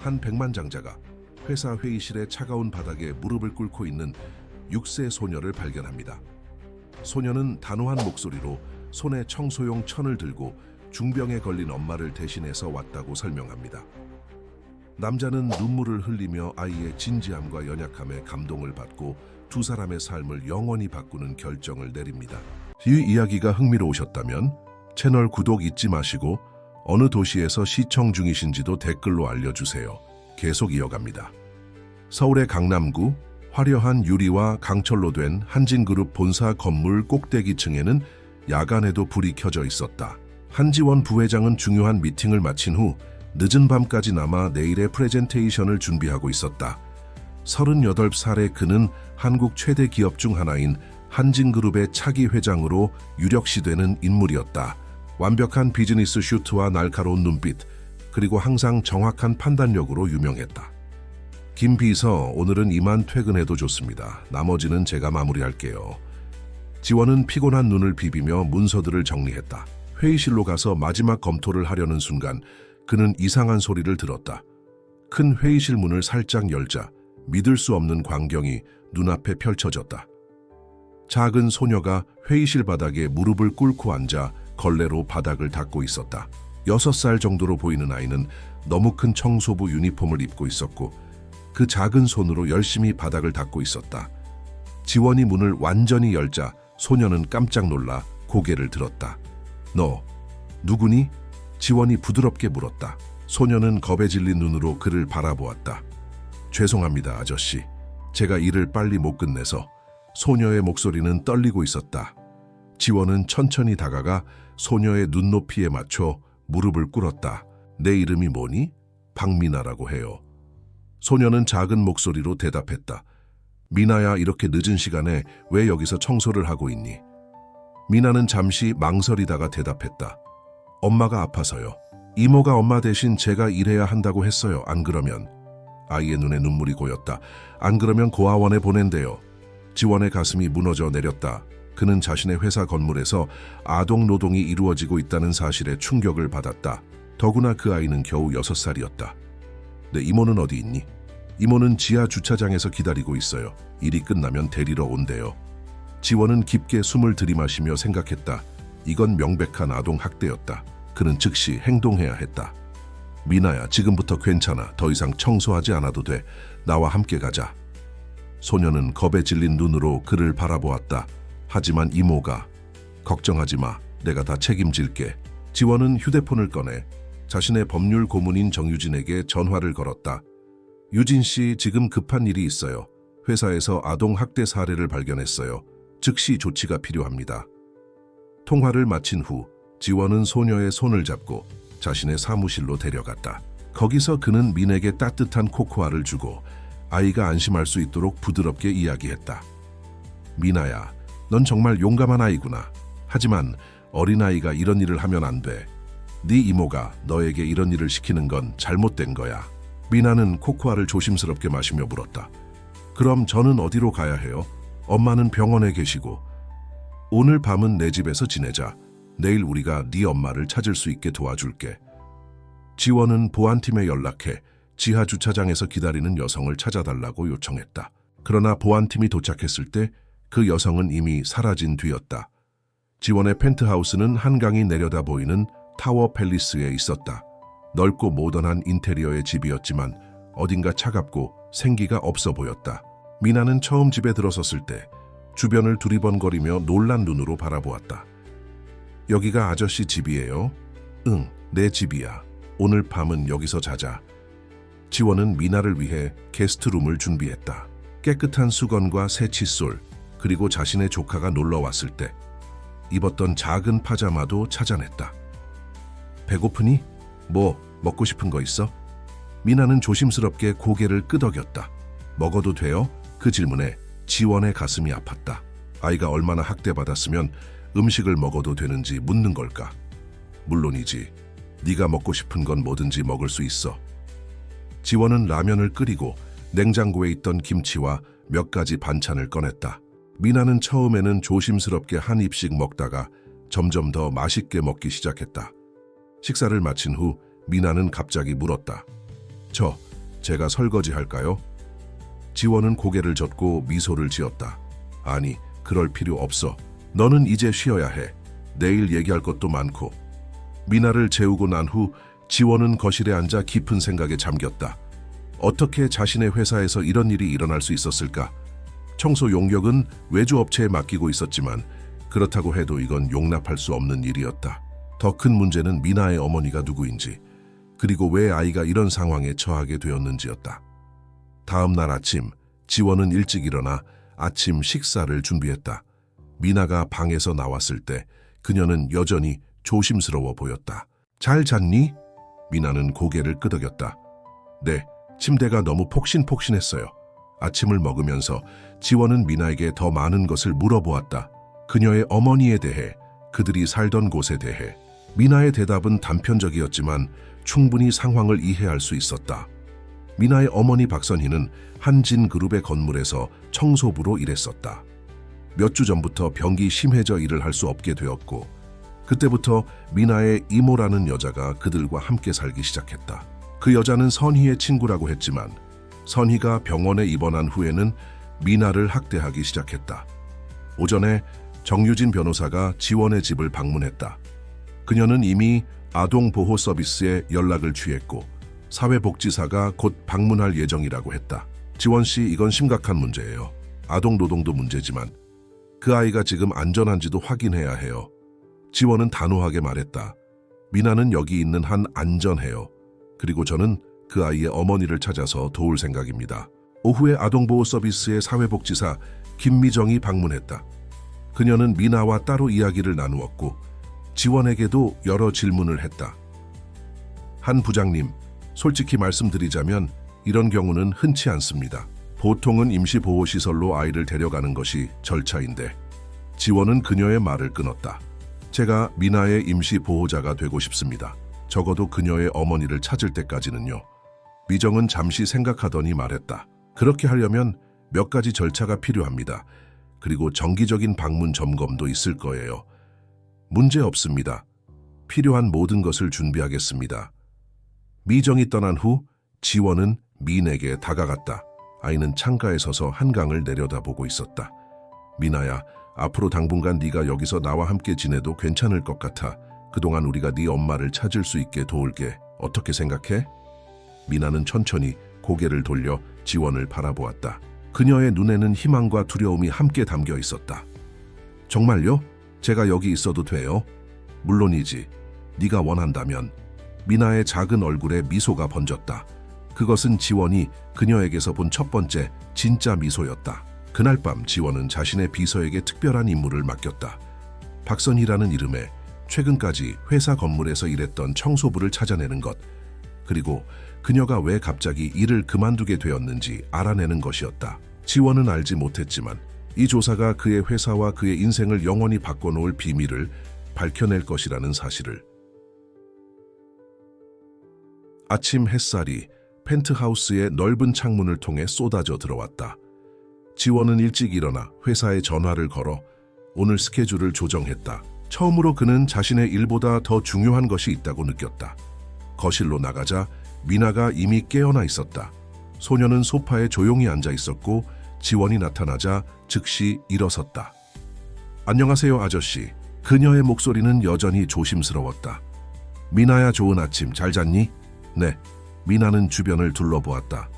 한 백만장자가 회사 회의실의 차가운 바닥에 무릎을 꿇고 있는 6세 소녀를 발견합니다. 소녀는 단호한 목소리로 손에 청소용 천을 들고 중병에 걸린 엄마를 대신해서 왔다고 설명합니다. 남자는 눈물을 흘리며 아이의 진지함과 연약함에 감동을 받고 두 사람의 삶을 영원히 바꾸는 결정을 내립니다. 이 이야기가 흥미로우셨다면 채널 구독 잊지 마시고 어느 도시에서 시청 중이신지도 댓글로 알려주세요. 계속 이어갑니다. 서울의 강남구 화려한 유리와 강철로 된 한진그룹 본사 건물 꼭대기층에는 야간에도 불이 켜져 있었다. 한지원 부회장은 중요한 미팅을 마친 후 늦은 밤까지 남아 내일의 프레젠테이션을 준비하고 있었다. 38살의 그는 한국 최대 기업 중 하나인 한진그룹의 차기 회장으로 유력시되는 인물이었다. 완벽한 비즈니스 슈트와 날카로운 눈빛, 그리고 항상 정확한 판단력으로 유명했다. 김 비서, 오늘은 이만 퇴근해도 좋습니다. 나머지는 제가 마무리할게요. 지원은 피곤한 눈을 비비며 문서들을 정리했다. 회의실로 가서 마지막 검토를 하려는 순간 그는 이상한 소리를 들었다. 큰 회의실 문을 살짝 열자 믿을 수 없는 광경이 눈앞에 펼쳐졌다. 작은 소녀가 회의실 바닥에 무릎을 꿇고 앉아 걸레로 바닥을 닦고 있었다. 6살 정도로 보이는 아이는 너무 큰 청소부 유니폼을 입고 있었고 그 작은 손으로 열심히 바닥을 닦고 있었다. 지원이 문을 완전히 열자 소녀는 깜짝 놀라 고개를 들었다. 너 누구니? 지원이 부드럽게 물었다. 소녀는 겁에 질린 눈으로 그를 바라보았다. 죄송합니다, 아저씨. 제가 일을 빨리 못 끝내서. 소녀의 목소리는 떨리고 있었다. 지원은 천천히 다가가 소녀의 눈높이에 맞춰 무릎을 꿇었다. 내 이름이 뭐니? 박미나라고 해요. 소녀는 작은 목소리로 대답했다. 미나야, 이렇게 늦은 시간에 왜 여기서 청소를 하고 있니? 미나는 잠시 망설이다가 대답했다. 엄마가 아파서요. 이모가 엄마 대신 제가 일해야 한다고 했어요. 안 그러면. 아이의 눈에 눈물이 고였다. 안 그러면 고아원에 보낸대요. 지원의 가슴이 무너져 내렸다. 그는 자신의 회사 건물에서 아동 노동이 이루어지고 있다는 사실에 충격을 받았다. 더구나 그 아이는 겨우 6살이었다. 내 이모는 어디 있니? 이모는 지하 주차장에서 기다리고 있어요. 일이 끝나면 데리러 온대요. 지원은 깊게 숨을 들이마시며 생각했다. 이건 명백한 아동 학대였다. 그는 즉시 행동해야 했다. 미나야, 지금부터 괜찮아. 더 이상 청소하지 않아도 돼. 나와 함께 가자. 소녀는 겁에 질린 눈으로 그를 바라보았다. 하지만 이모가. 걱정하지 마. 내가 다 책임질게. 지원은 휴대폰을 꺼내 자신의 법률 고문인 정유진에게 전화를 걸었다. 유진 씨, 지금 급한 일이 있어요. 회사에서 아동 학대 사례를 발견했어요. 즉시 조치가 필요합니다. 통화를 마친 후 지원은 소녀의 손을 잡고 자신의 사무실로 데려갔다. 거기서 그는 민에게 따뜻한 코코아를 주고 아이가 안심할 수 있도록 부드럽게 이야기했다. 미나야, 넌 정말 용감한 아이구나. 하지만 어린아이가 이런 일을 하면 안 돼. 네 이모가 너에게 이런 일을 시키는 건 잘못된 거야. 미나는 코코아를 조심스럽게 마시며 물었다. 그럼 저는 어디로 가야 해요? 엄마는 병원에 계시고. 오늘 밤은 내 집에서 지내자. 내일 우리가 네 엄마를 찾을 수 있게 도와줄게. 지원은 보안팀에 연락해 지하 주차장에서 기다리는 여성을 찾아달라고 요청했다. 그러나 보안팀이 도착했을 때 그 여성은 이미 사라진 뒤였다. 지원의 펜트하우스는 한강이 내려다 보이는 타워 팰리스에 있었다. 넓고 모던한 인테리어의 집이었지만 어딘가 차갑고 생기가 없어 보였다. 미나는 처음 집에 들어섰을 때 주변을 두리번거리며 놀란 눈으로 바라보았다. 여기가 아저씨 집이에요? 응, 내 집이야. 오늘 밤은 여기서 자자. 지원은 미나를 위해 게스트룸을 준비했다. 깨끗한 수건과 새 칫솔, 그리고 자신의 조카가 놀러 왔을 때 입었던 작은 파자마도 찾아냈다. 배고프니? 뭐 먹고 싶은 거 있어? 미나는 조심스럽게 고개를 끄덕였다. 먹어도 돼요? 그 질문에 지원의 가슴이 아팠다. 아이가 얼마나 학대받았으면 음식을 먹어도 되는지 묻는 걸까? 물론이지. 네가 먹고 싶은 건 뭐든지 먹을 수 있어. 지원은 라면을 끓이고 냉장고에 있던 김치와 몇 가지 반찬을 꺼냈다. 미나는 처음에는 조심스럽게 한 입씩 먹다가 점점 더 맛있게 먹기 시작했다. 식사를 마친 후 미나는 갑자기 물었다. 저 제가 설거지할까요? 지원은 고개를 젓고 미소를 지었다. 아니, 그럴 필요 없어. 너는 이제 쉬어야 해. 내일 얘기할 것도 많고. 미나를 재우고 난 후 지원은 거실에 앉아 깊은 생각에 잠겼다. 어떻게 자신의 회사에서 이런 일이 일어날 수 있었을까? 청소 용역은 외주업체에 맡기고 있었지만 그렇다고 해도 이건 용납할 수 없는 일이었다. 더 큰 문제는 미나의 어머니가 누구인지, 그리고 왜 아이가 이런 상황에 처하게 되었는지였다. 다음 날 아침, 지원은 일찍 일어나 아침 식사를 준비했다. 미나가 방에서 나왔을 때 그녀는 여전히 조심스러워 보였다. 잘 잤니? 미나는 고개를 끄덕였다. 네, 침대가 너무 폭신폭신했어요. 아침을 먹으면서 지원은 미나에게 더 많은 것을 물어보았다. 그녀의 어머니에 대해, 그들이 살던 곳에 대해. 미나의 대답은 단편적이었지만 충분히 상황을 이해할 수 있었다. 미나의 어머니 박선희는 한진그룹의 건물에서 청소부로 일했었다. 몇 주 전부터 병이 심해져 일을 할 수 없게 되었고, 그때부터 미나의 이모라는 여자가 그들과 함께 살기 시작했다. 그 여자는 선희의 친구라고 했지만 선희가 병원에 입원한 후에는 미나를 학대하기 시작했다. 오전에 정유진 변호사가 지원의 집을 방문했다. 그녀는 이미 아동보호 서비스에 연락을 취했고 사회복지사가 곧 방문할 예정이라고 했다. 지원 씨, 이건 심각한 문제예요. 아동노동도 문제지만 그 아이가 지금 안전한지도 확인해야 해요. 지원은 단호하게 말했다. 미나는 여기 있는 한 안전해요. 그리고 저는 그 아이의 어머니를 찾아서 도울 생각입니다. 오후에 아동보호 서비스의 사회복지사 김미정이 방문했다. 그녀는 미나와 따로 이야기를 나누었고 지원에게도 여러 질문을 했다. 한 부장님, 솔직히 말씀드리자면 이런 경우는 흔치 않습니다. 보통은 임시보호시설로 아이를 데려가는 것이 절차인데. 지원은 그녀의 말을 끊었다. 제가 미나의 임시보호자가 되고 싶습니다. 적어도 그녀의 어머니를 찾을 때까지는요. 미정은 잠시 생각하더니 말했다. 그렇게 하려면 몇 가지 절차가 필요합니다. 그리고 정기적인 방문 점검도 있을 거예요. 문제 없습니다. 필요한 모든 것을 준비하겠습니다. 미정이 떠난 후 지원은 민에게 다가갔다. 아이는 창가에 서서 한강을 내려다보고 있었다. 미나야, 앞으로 당분간 네가 여기서 나와 함께 지내도 괜찮을 것 같아. 그동안 우리가 네 엄마를 찾을 수 있게 도울게. 어떻게 생각해? 미나는 천천히 고개를 돌려 지원을 바라보았다. 그녀의 눈에는 희망과 두려움이 함께 담겨 있었다. 정말요? 제가 여기 있어도 돼요? 물론이지. 네가 원한다면. 미나의 작은 얼굴에 미소가 번졌다. 그것은 지원이 그녀에게서 본 첫 번째 진짜 미소였다. 그날 밤 지원은 자신의 비서에게 특별한 임무를 맡겼다. 박선희라는 이름에 최근까지 회사 건물에서 일했던 청소부를 찾아내는 것, 그리고 그녀가 왜 갑자기 일을 그만두게 되었는지 알아내는 것이었다. 지원은 알지 못했지만 이 조사가 그의 회사와 그의 인생을 영원히 바꿔놓을 비밀을 밝혀낼 것이라는 사실을. 아침 햇살이 펜트하우스의 넓은 창문을 통해 쏟아져 들어왔다. 지원은 일찍 일어나 회사에 전화를 걸어 오늘 스케줄을 조정했다. 처음으로 그는 자신의 일보다 더 중요한 것이 있다고 느꼈다. 거실로 나가자 미나가 이미 깨어나 있었다. 소녀는 소파에 조용히 앉아 있었고 지원이 나타나자 즉시 일어섰다. 안녕하세요, 아저씨. 그녀의 목소리는 여전히 조심스러웠다. 미나야, 좋은 아침. 잘 잤니? 네. 미나는 주변을 둘러보았다.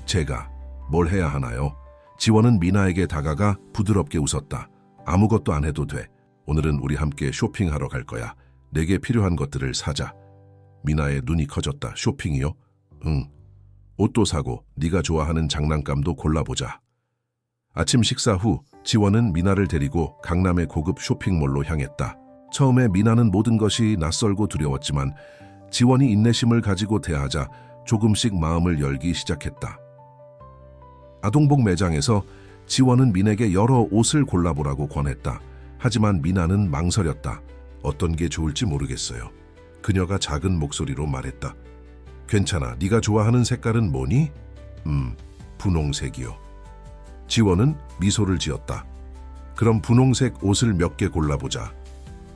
제가 뭘 해야 하나요? 지원은 미나에게 다가가 부드럽게 웃었다. 아무것도 안 해도 돼. 오늘은 우리 함께 쇼핑하러 갈 거야. 내게 필요한 것들을 사자. 미나의 눈이 커졌다. 쇼핑이요? 응. 옷도 사고 네가 좋아하는 장난감도 골라보자. 아침 식사 후 지원은 미나를 데리고 강남의 고급 쇼핑몰로 향했다. 처음에 미나는 모든 것이 낯설고 두려웠지만 지원이 인내심을 가지고 대하자 조금씩 마음을 열기 시작했다. 아동복 매장에서 지원은 민에게 여러 옷을 골라보라고 권했다. 하지만 미나는 망설였다. 어떤 게 좋을지 모르겠어요. 그녀가 작은 목소리로 말했다. 괜찮아. 네가 좋아하는 색깔은 뭐니? 분홍색이요. 지원은 미소를 지었다. 그럼 분홍색 옷을 몇 개 골라보자.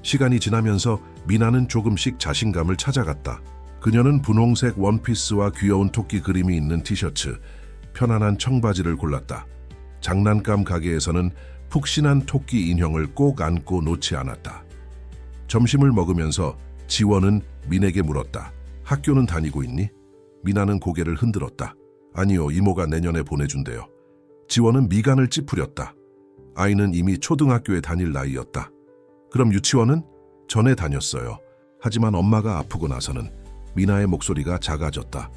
시간이 지나면서 미나는 조금씩 자신감을 찾아갔다. 그녀는 분홍색 원피스와 귀여운 토끼 그림이 있는 티셔츠, 편안한 청바지를 골랐다. 장난감 가게에서는 푹신한 토끼 인형을 꼭 안고 놓지 않았다. 점심을 먹으면서 지원은 민에게 물었다. 학교는 다니고 있니? 미나는 고개를 흔들었다. 아니요, 이모가 내년에 보내준대요. 지원은 미간을 찌푸렸다. 아이는 이미 초등학교에 다닐 나이였다. 그럼 유치원은? 전에 다녔어요. 하지만 엄마가 아프고 나서는 미나의 목소리가 작아졌다.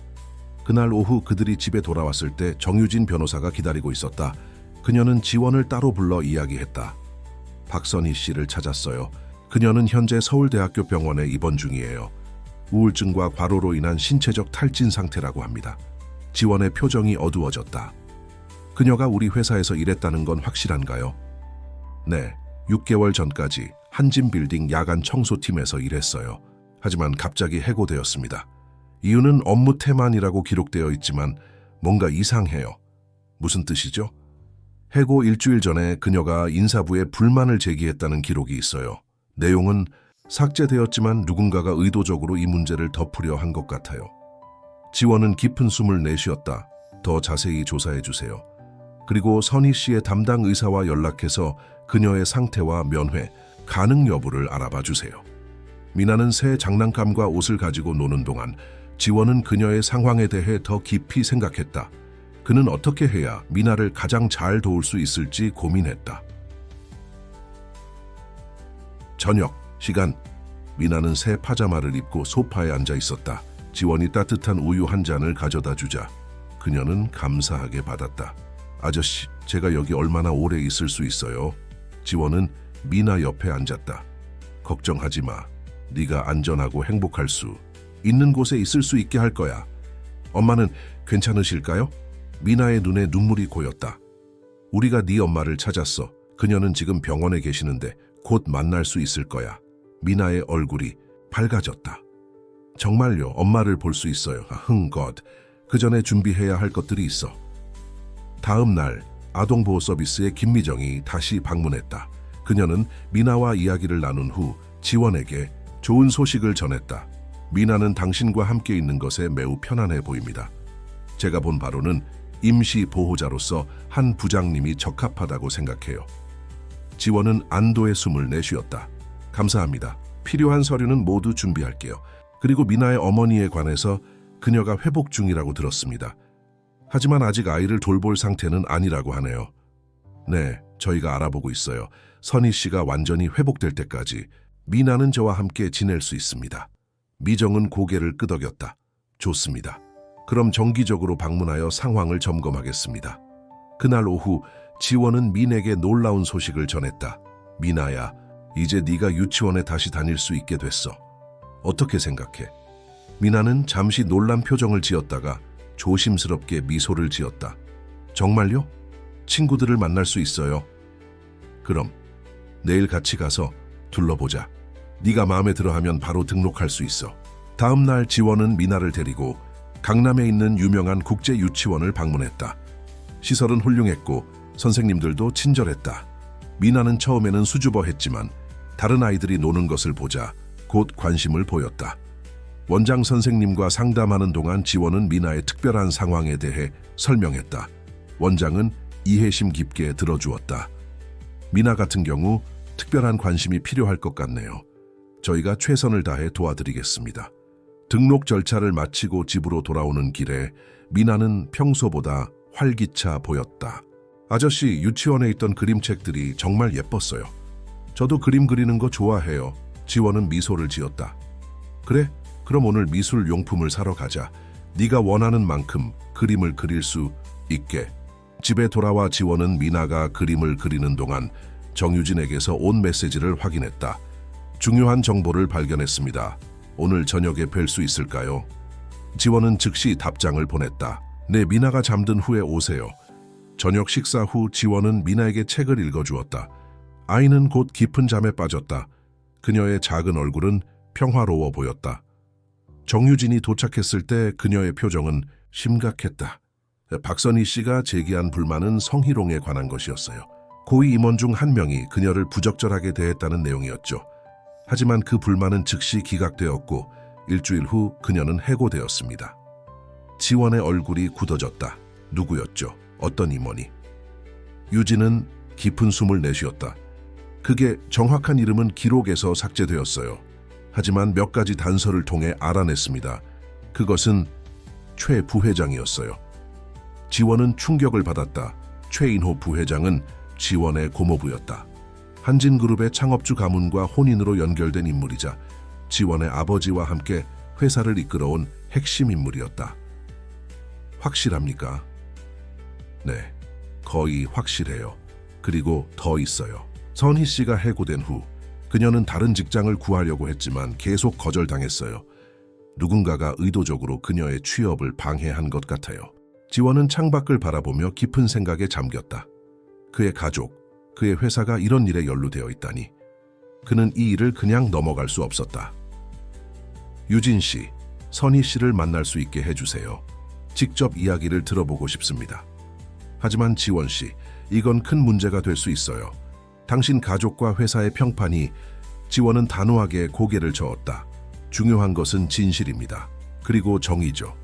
그날 오후 그들이 집에 돌아왔을 때 정유진 변호사가 기다리고 있었다. 그녀는 지원을 따로 불러 이야기했다. 박선희 씨를 찾았어요. 그녀는 현재 서울대학교 병원에 입원 중이에요. 우울증과 과로로 인한 신체적 탈진 상태라고 합니다. 지원의 표정이 어두워졌다. 그녀가 우리 회사에서 일했다는 건 확실한가요? 네, 6개월 전까지 한진빌딩 야간 청소팀에서 일했어요. 하지만 갑자기 해고되었습니다. 이유는 업무 태만이라고 기록되어 있지만 뭔가 이상해요. 무슨 뜻이죠? 해고 일주일 전에 그녀가 인사부에 불만을 제기했다는 기록이 있어요. 내용은 삭제되었지만 누군가가 의도적으로 이 문제를 덮으려 한 것 같아요. 지원은 깊은 숨을 내쉬었다. 더 자세히 조사해 주세요. 그리고 선희 씨의 담당 의사와 연락해서 그녀의 상태와 면회, 가능 여부를 알아봐 주세요. 미나는 새 장난감과 옷을 가지고 노는 동안 지원은 그녀의 상황에 대해 더 깊이 생각했다. 그는 어떻게 해야 미나를 가장 잘 도울 수 있을지 고민했다. 저녁 시간, 미나는 새 파자마를 입고 소파에 앉아 있었다. 지원이 따뜻한 우유 한 잔을 가져다 주자 그녀는 감사하게 받았다. 아저씨, 제가 여기 얼마나 오래 있을 수 있어요? 지원은 미나 옆에 앉았다. 걱정하지 마. 네가 안전하고 행복할 수 있는 곳에 있을 수 있게 할 거야. 엄마는 괜찮으실까요? 미나의 눈에 눈물이 고였다. 우리가 네 엄마를 찾았어. 그녀는 지금 병원에 계시는데 곧 만날 수 있을 거야. 미나의 얼굴이 밝아졌다. 정말요, 엄마를 볼 수 있어요. 것. 그 전에 준비해야 할 것들이 있어. 다음 날 아동보호 서비스의 김미정이 다시 방문했다. 그녀는 미나와 이야기를 나눈 후 지원에게 좋은 소식을 전했다. 미나는 당신과 함께 있는 것에 매우 편안해 보입니다. 제가 본 바로는 임시 보호자로서 한 부장님이 적합하다고 생각해요. 지원은 안도의 숨을 내쉬었다. 감사합니다. 필요한 서류는 모두 준비할게요. 그리고 미나의 어머니에 관해서 그녀가 회복 중이라고 들었습니다. 하지만 아직 아이를 돌볼 상태는 아니라고 하네요. 네, 저희가 알아보고 있어요. 선희 씨가 완전히 회복될 때까지 미나는 저와 함께 지낼 수 있습니다. 미정은 고개를 끄덕였다. 좋습니다. 그럼 정기적으로 방문하여 상황을 점검하겠습니다. 그날 오후 지원은 민에게 놀라운 소식을 전했다. 미나야, 이제 네가 유치원에 다시 다닐 수 있게 됐어. 어떻게 생각해? 미나는 잠시 놀란 표정을 지었다가 조심스럽게 미소를 지었다. 정말요? 친구들을 만날 수 있어요. 그럼 내일 같이 가서 둘러보자. 네가 마음에 들어하면 바로 등록할 수 있어. 다음 날 지원은 미나를 데리고 강남에 있는 유명한 국제 유치원을 방문했다. 시설은 훌륭했고 선생님들도 친절했다. 미나는 처음에는 수줍어했지만 다른 아이들이 노는 것을 보자 곧 관심을 보였다. 원장 선생님과 상담하는 동안 지원은 미나의 특별한 상황에 대해 설명했다. 원장은 이해심 깊게 들어주었다. 미나 같은 경우 특별한 관심이 필요할 것 같네요. 저희가 최선을 다해 도와드리겠습니다. 등록 절차를 마치고 집으로 돌아오는 길에 미나는 평소보다 활기차 보였다. 아저씨, 유치원에 있던 그림책들이 정말 예뻤어요. 저도 그림 그리는 거 좋아해요. 지원은 미소를 지었다. 그래? 그럼 오늘 미술 용품을 사러 가자. 네가 원하는 만큼 그림을 그릴 수 있게. 집에 돌아와 지원은 미나가 그림을 그리는 동안 정유진에게서 온 메시지를 확인했다. 중요한 정보를 발견했습니다. 오늘 저녁에 뵐 수 있을까요? 지원은 즉시 답장을 보냈다. 네, 미나가 잠든 후에 오세요. 저녁 식사 후 지원은 미나에게 책을 읽어주었다. 아이는 곧 깊은 잠에 빠졌다. 그녀의 작은 얼굴은 평화로워 보였다. 정유진이 도착했을 때 그녀의 표정은 심각했다. 박선희 씨가 제기한 불만은 성희롱에 관한 것이었어요. 고위 임원 중 한 명이 그녀를 부적절하게 대했다는 내용이었죠. 하지만 그 불만은 즉시 기각되었고 일주일 후 그녀는 해고되었습니다. 지원의 얼굴이 굳어졌다. 누구였죠? 어떤 임원이? 유진은 깊은 숨을 내쉬었다. 그게 정확한 이름은 기록에서 삭제되었어요. 하지만 몇 가지 단서를 통해 알아냈습니다. 그것은 최 부회장이었어요. 지원은 충격을 받았다. 최인호 부회장은 지원의 고모부였다. 한진그룹의 창업주 가문과 혼인으로 연결된 인물이자 지원의 아버지와 함께 회사를 이끌어온 핵심 인물이었다. 확실합니까? 네, 거의 확실해요. 그리고 더 있어요. 선희 씨가 해고된 후 그녀는 다른 직장을 구하려고 했지만 계속 거절당했어요. 누군가가 의도적으로 그녀의 취업을 방해한 것 같아요. 지원은 창밖을 바라보며 깊은 생각에 잠겼다. 그의 가족, 그의 회사가 이런 일에 연루되어 있다니. 그는 이 일을 그냥 넘어갈 수 없었다. 유진 씨, 선희 씨를 만날 수 있게 해주세요. 직접 이야기를 들어보고 싶습니다. 하지만 지원 씨, 이건 큰 문제가 될 수 있어요. 당신 가족과 회사의 평판이. 지원은 단호하게 고개를 저었다. 중요한 것은 진실입니다. 그리고 정의죠.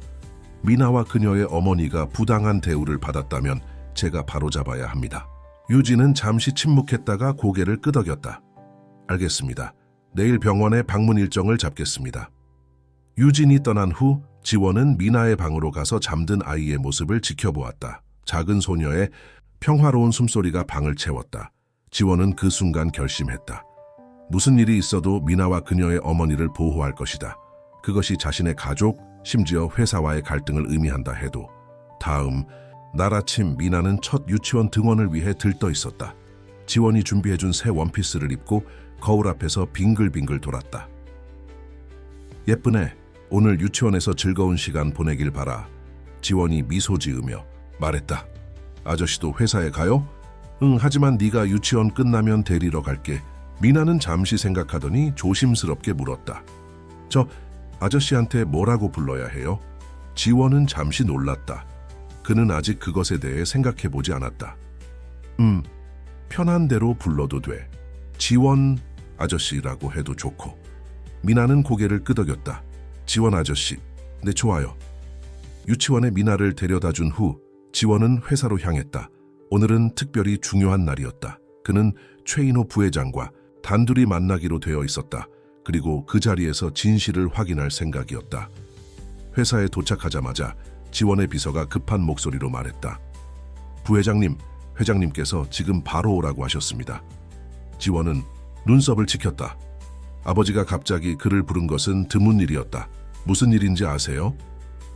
미나와 그녀의 어머니가 부당한 대우를 받았다면 제가 바로잡아야 합니다. 유진은 잠시 침묵했다가 고개를 끄덕였다. 알겠습니다. 내일 병원에 방문 일정을 잡겠습니다. 유진이 떠난 후 지원은 미나의 방으로 가서 잠든 아이의 모습을 지켜보았다. 작은 소녀의 평화로운 숨소리가 방을 채웠다. 지원은 그 순간 결심했다. 무슨 일이 있어도 미나와 그녀의 어머니를 보호할 것이다. 그것이 자신의 가족, 심지어 회사와의 갈등을 의미한다 해도. 다음 날 아침 미나는 첫 유치원 등원을 위해 들떠 있었다. 지원이 준비해준 새 원피스를 입고 거울 앞에서 빙글빙글 돌았다. 예쁘네. 오늘 유치원에서 즐거운 시간 보내길 바라. 지원이 미소 지으며 말했다. 아저씨도 회사에 가요? 응, 하지만 네가 유치원 끝나면 데리러 갈게. 미나는 잠시 생각하더니 조심스럽게 물었다. 저 아저씨한테 뭐라고 불러야 해요? 지원은 잠시 놀랐다. 그는 아직 그것에 대해 생각해보지 않았다. 편한 대로 불러도 돼. 지원 아저씨라고 해도 좋고. 미나는 고개를 끄덕였다. 지원 아저씨, 네 좋아요. 유치원에 미나를 데려다 준 후 지원은 회사로 향했다. 오늘은 특별히 중요한 날이었다. 그는 최인호 부회장과 단둘이 만나기로 되어 있었다. 그리고 그 자리에서 진실을 확인할 생각이었다. 회사에 도착하자마자 지원의 비서가 급한 목소리로 말했다. 부회장님, 회장님께서 지금 바로 오라고 하셨습니다. 지원은 눈썹을 치켰다. 아버지가 갑자기 그를 부른 것은 드문 일이었다. 무슨 일인지 아세요?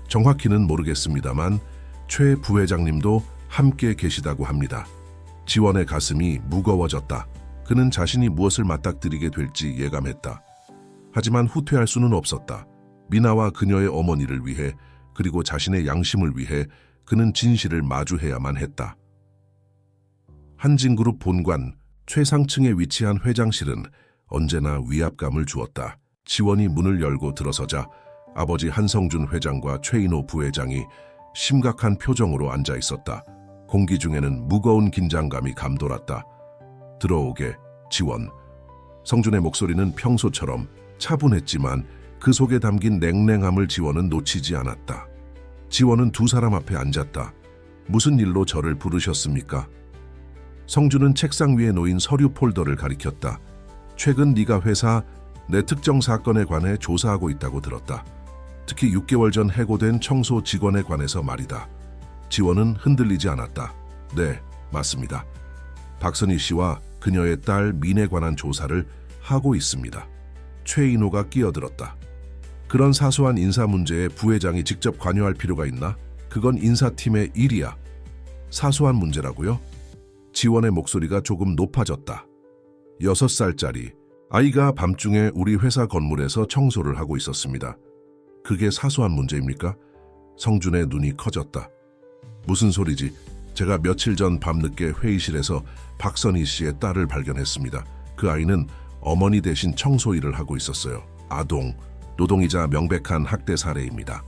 정확히는 모르겠습니다만 최 부회장님도 함께 계시다고 합니다. 지원의 가슴이 무거워졌다. 그는 자신이 무엇을 맞닥뜨리게 될지 예감했다. 하지만 후퇴할 수는 없었다. 미나와 그녀의 어머니를 위해, 그리고 자신의 양심을 위해 그는 진실을 마주해야만 했다. 한진그룹 본관 최상층에 위치한 회장실은 언제나 위압감을 주었다. 지원이 문을 열고 들어서자 아버지 한성준 회장과 최인호 부회장이 심각한 표정으로 앉아 있었다. 공기 중에는 무거운 긴장감이 감돌았다. 들어오게, 지원. 성준의 목소리는 평소처럼 차분했지만 그 속에 담긴 냉랭함을 지원은 놓치지 않았다. 지원은 두 사람 앞에 앉았다. 무슨 일로 저를 부르셨습니까? 성준은 책상 위에 놓인 서류 폴더를 가리켰다. 최근 네가 회사 내 특정 사건에 관해 조사하고 있다고 들었다. 특히 6개월 전 해고된 청소 직원에 관해서 말이다. 지원은 흔들리지 않았다. 네, 맞습니다. 박선희 씨와 그녀의 딸 민에 관한 조사를 하고 있습니다. 최인호가 끼어들었다. 그런 사소한 인사 문제에 부회장이 직접 관여할 필요가 있나? 그건 인사팀의 일이야. 사소한 문제라고요? 지원의 목소리가 조금 높아졌다. 6살짜리 아이가 밤중에 우리 회사 건물에서 청소를 하고 있었습니다. 그게 사소한 문제입니까? 성준의 눈이 커졌다. 무슨 소리지? 제가 며칠 전 밤늦게 회의실에서 박선희 씨의 딸을 발견했습니다. 그 아이는 어머니 대신 청소 일을 하고 있었어요. 아동, 노동이자 명백한 학대 사례입니다.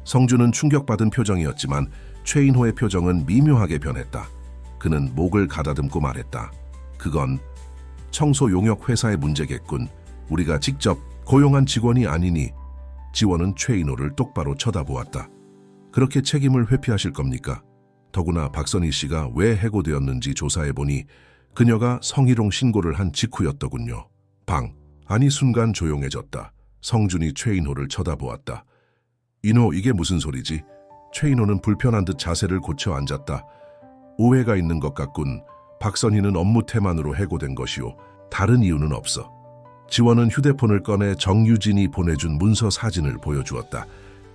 성준은 충격받은 표정이었지만 최인호의 표정은 미묘하게 변했다. 그는 목을 가다듬고 말했다. 그건 청소 용역 회사의 문제겠군. 우리가 직접 고용한 직원이 아니니. 지원은 최인호를 똑바로 쳐다보았다. 그렇게 책임을 회피하실 겁니까? 더구나 박선희 씨가 왜 해고되었는지 조사해보니 그녀가 성희롱 신고를 한 직후였더군요. 아니 순간 조용해졌다. 성준이 최인호를 쳐다보았다. 인호, 이게 무슨 소리지? 최인호는 불편한 듯 자세를 고쳐 앉았다. 오해가 있는 것 같군. 박선희는 업무 태만으로 해고된 것이오. 다른 이유는 없어. 지원은 휴대폰을 꺼내 정유진이 보내준 문서 사진을 보여주었다.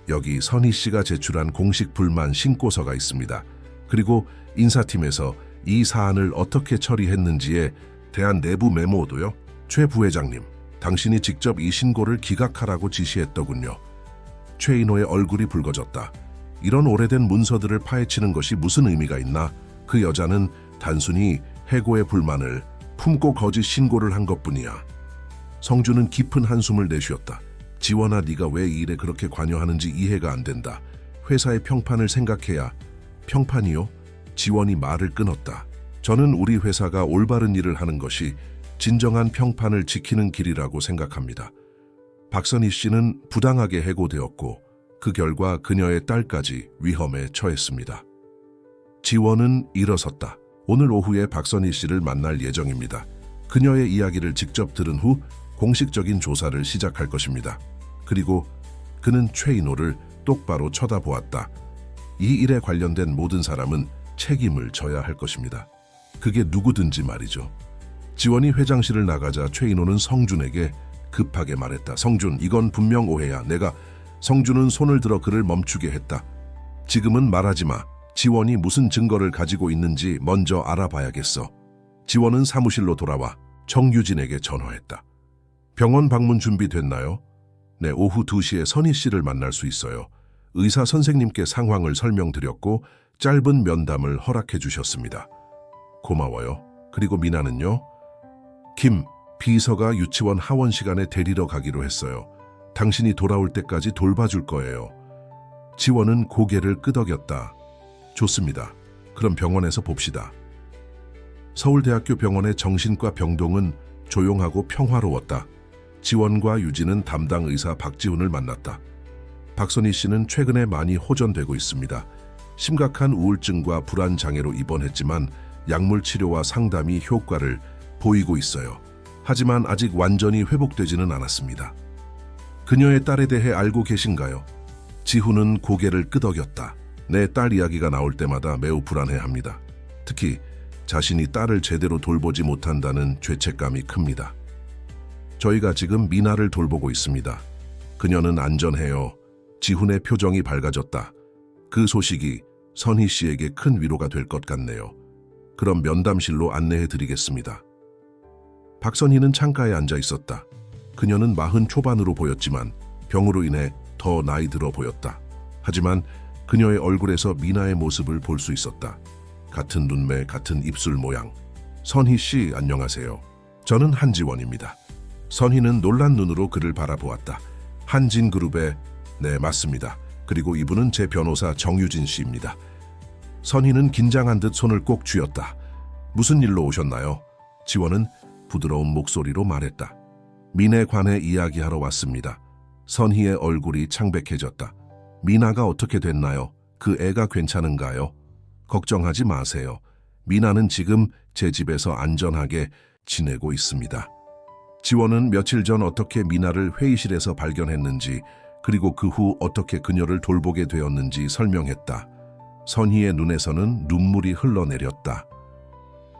여기 선희 씨가 제출한 공식 불만 신고서가 있습니다. 그리고 인사팀에서 이 사안을 어떻게 처리했는지에 대한 내부 메모도요. 최 부회장님, 당신이 직접 이 신고를 기각하라고 지시했더군요. 최인호의 얼굴이 붉어졌다. 이런 오래된 문서들을 파헤치는 것이 무슨 의미가 있나? 그 여자는 단순히 해고의 불만을 품고 거짓 신고를 한 것뿐이야. 성준은 깊은 한숨을 내쉬었다. 지원아, 네가 왜 이 일에 그렇게 관여하는지 이해가 안 된다. 회사의 평판을 생각해야. 평판이요? 지원이 말을 끊었다. 저는 우리 회사가 올바른 일을 하는 것이 진정한 평판을 지키는 길이라고 생각합니다. 박선희 씨는 부당하게 해고되었고 그 결과 그녀의 딸까지 위험에 처했습니다. 지원은 일어섰다. 오늘 오후에 박선희 씨를 만날 예정입니다. 그녀의 이야기를 직접 들은 후 공식적인 조사를 시작할 것입니다. 그리고 그는 최인호를 똑바로 쳐다보았다. 이 일에 관련된 모든 사람은 책임을 져야 할 것입니다. 그게 누구든지 말이죠. 지원이 회장실을 나가자 최인호는 성준에게 급하게 말했다. 성준, 이건 분명 오해야. 내가 성준은 손을 들어 그를 멈추게 했다. 지금은 말하지 마. 지원이 무슨 증거를 가지고 있는지 먼저 알아봐야겠어. 지원은 사무실로 돌아와 정유진에게 전화했다. 병원 방문 준비됐나요? 네, 오후 2시에 선희 씨를 만날 수 있어요. 의사 선생님께 상황을 설명드렸고 짧은 면담을 허락해 주셨습니다. 고마워요. 그리고 미나는요? 김, 비서가 유치원 하원 시간에 데리러 가기로 했어요. 당신이 돌아올 때까지 돌봐줄 거예요. 지원은 고개를 끄덕였다. 좋습니다. 그럼 병원에서 봅시다. 서울대학교 병원의 정신과 병동은 조용하고 평화로웠다. 지원과 유진은 담당 의사 박지훈을 만났다. 박선희 씨는 최근에 많이 호전되고 있습니다. 심각한 우울증과 불안 장애로 입원했지만 약물 치료와 상담이 효과를 보이고 있어요. 하지만 아직 완전히 회복되지는 않았습니다. 그녀의 딸에 대해 알고 계신가요? 지훈은 고개를 끄덕였다. 내 딸 이야기가 나올 때마다 매우 불안해합니다. 특히 자신이 딸을 제대로 돌보지 못한다는 죄책감이 큽니다. 저희가 지금 미나를 돌보고 있습니다. 그녀는 안전해요. 지훈의 표정이 밝아졌다. 그 소식이 선희 씨에게 큰 위로가 될 것 같네요. 그럼 면담실로 안내해 드리겠습니다. 박선희는 창가에 앉아 있었다. 그녀는 40 초반으로 보였지만 병으로 인해 더 나이 들어 보였다. 하지만 그녀의 얼굴에서 미나의 모습을 볼 수 있었다. 같은 눈매, 같은 입술 모양. 선희 씨, 안녕하세요. 저는 한지원입니다. 선희는 놀란 눈으로 그를 바라보았다. 한진그룹의... 네, 맞습니다. 그리고 이분은 제 변호사 정유진 씨입니다. 선희는 긴장한 듯 손을 꼭 쥐었다. 무슨 일로 오셨나요? 지원은 부드러운 목소리로 말했다. 민에 관해 이야기하러 왔습니다. 선희의 얼굴이 창백해졌다. 미나가 어떻게 됐나요? 그 애가 괜찮은가요? 걱정하지 마세요. 미나는 지금 제 집에서 안전하게 지내고 있습니다. 지원은 며칠 전 어떻게 미나를 회의실에서 발견했는지 그리고 그 후 어떻게 그녀를 돌보게 되었는지 설명했다. 선희의 눈에서는 눈물이 흘러내렸다.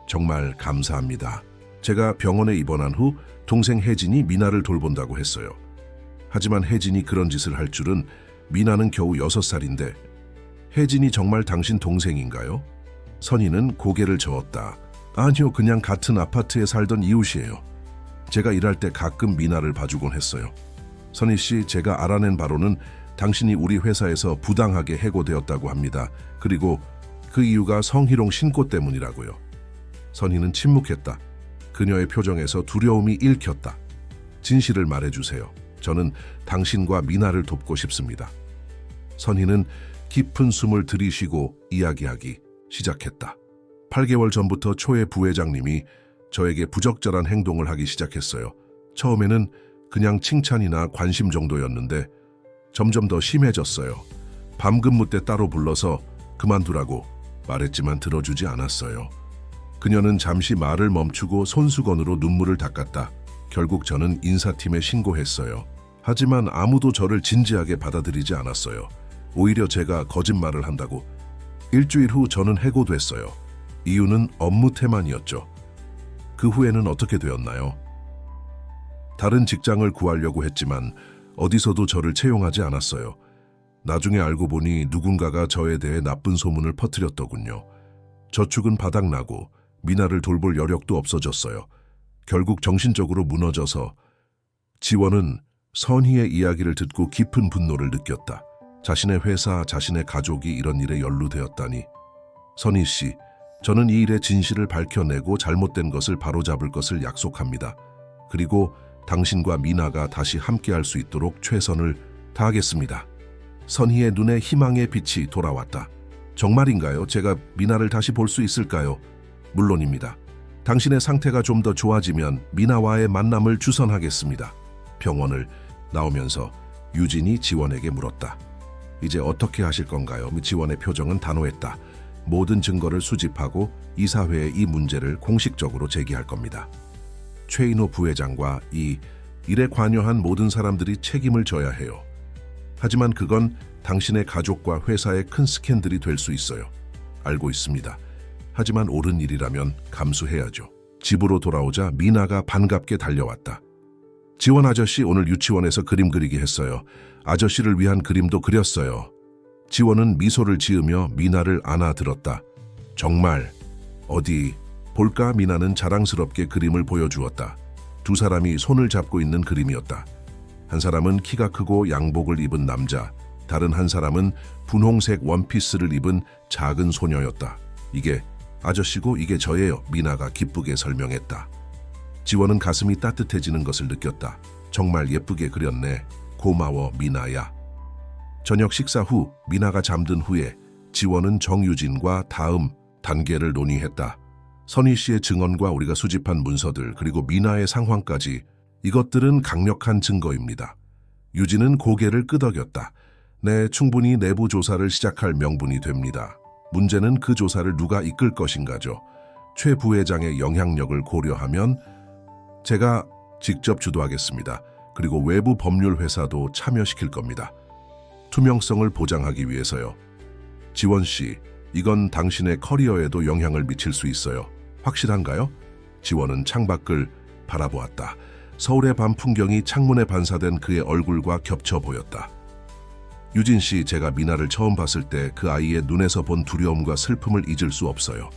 정말 감사합니다. 제가 병원에 입원한 후 동생 혜진이 미나를 돌본다고 했어요. 하지만 혜진이 그런 짓을 할 줄은 미나는 겨우 6살인데 혜진이 정말 당신 동생인가요? 선희는 고개를 저었다. 아니요, 그냥 같은 아파트에 살던 이웃이에요. 제가 일할 때 가끔 미나를 봐주곤 했어요. 선희 씨, 제가 알아낸 바로는 당신이 우리 회사에서 부당하게 해고되었다고 합니다. 그리고 그 이유가 성희롱 신고 때문이라고요. 선희는 침묵했다. 그녀의 표정에서 두려움이 읽혔다. 진실을 말해주세요. 저는 당신과 미나를 돕고 싶습니다. 선희는 깊은 숨을 들이쉬고 이야기하기 시작했다. 8개월 전부터 초의 부회장님이 저에게 부적절한 행동을 하기 시작했어요. 처음에는 그냥 칭찬이나 관심 정도였는데 점점 더 심해졌어요. 밤 근무 때 따로 불러서 그만두라고 말했지만 들어주지 않았어요. 그녀는 잠시 말을 멈추고 손수건으로 눈물을 닦았다. 결국 저는 인사팀에 신고했어요. 하지만 아무도 저를 진지하게 받아들이지 않았어요. 오히려 제가 거짓말을 한다고. 일주일 후 저는 해고됐어요. 이유는 업무 태만이었죠. 그 후에는 어떻게 되었나요? 다른 직장을 구하려고 했지만 어디서도 저를 채용하지 않았어요. 나중에 알고 보니 누군가가 저에 대해 나쁜 소문을 퍼뜨렸더군요. 저축은 바닥나고 미나를 돌볼 여력도 없어졌어요. 결국 정신적으로 무너져서 지원은 선희의 이야기를 듣고 깊은 분노를 느꼈다. 자신의 회사, 자신의 가족이 이런 일에 연루되었다니. 선희 씨, 저는 이 일의 진실을 밝혀내고 잘못된 것을 바로잡을 것을 약속합니다. 그리고 당신과 미나가 다시 함께할 수 있도록 최선을 다하겠습니다. 선희의 눈에 희망의 빛이 돌아왔다. 정말인가요? 제가 미나를 다시 볼 수 있을까요? 물론입니다. 당신의 상태가 좀 더 좋아지면 미나와의 만남을 주선하겠습니다. 병원을 나오면서 유진이 지원에게 물었다. 이제 어떻게 하실 건가요? 지원의 표정은 단호했다. 모든 증거를 수집하고 이사회에 이 문제를 공식적으로 제기할 겁니다. 최인호 부회장과 이 일에 관여한 모든 사람들이 책임을 져야 해요. 하지만 그건 당신의 가족과 회사의 큰 스캔들이 될 수 있어요. 알고 있습니다. 하지만 옳은 일이라면 감수해야죠. 집으로 돌아오자 미나가 반갑게 달려왔다. 지원 아저씨, 오늘 유치원에서 그림 그리기 했어요. 아저씨를 위한 그림도 그렸어요. 지원은 미소를 지으며 미나를 안아들었다. 정말 어디 볼까? 미나는 자랑스럽게 그림을 보여주었다. 두 사람이 손을 잡고 있는 그림이었다. 한 사람은 키가 크고 양복을 입은 남자, 다른 한 사람은 분홍색 원피스를 입은 작은 소녀였다. 이게 아저씨고 이게 저예요. 미나가 기쁘게 설명했다. 지원은 가슴이 따뜻해지는 것을 느꼈다. 정말 예쁘게 그렸네. 고마워, 미나야. 저녁 식사 후 미나가 잠든 후에 지원은 정유진과 다음 단계를 논의했다. 선희 씨의 증언과 우리가 수집한 문서들 그리고 미나의 상황까지, 이것들은 강력한 증거입니다. 유진은 고개를 끄덕였다. 네, 충분히 내부 조사를 시작할 명분이 됩니다. 문제는 그 조사를 누가 이끌 것인가죠. 최 부회장의 영향력을 고려하면 제가 직접 주도하겠습니다. 그리고 외부 법률 회사도 참여시킬 겁니다. 투명성을 보장하기 위해서요. 지원 씨, 이건 당신의 커리어에도 영향을 미칠 수 있어요. 확실한가요? 지원은 창밖을 바라보았다. 서울의 밤 풍경이 창문에 반사된 그의 얼굴과 겹쳐 보였다. 유진 씨, 제가 미나를 처음 봤을 때 그 아이의 눈에서 본 두려움과 슬픔을 잊을 수 없어요.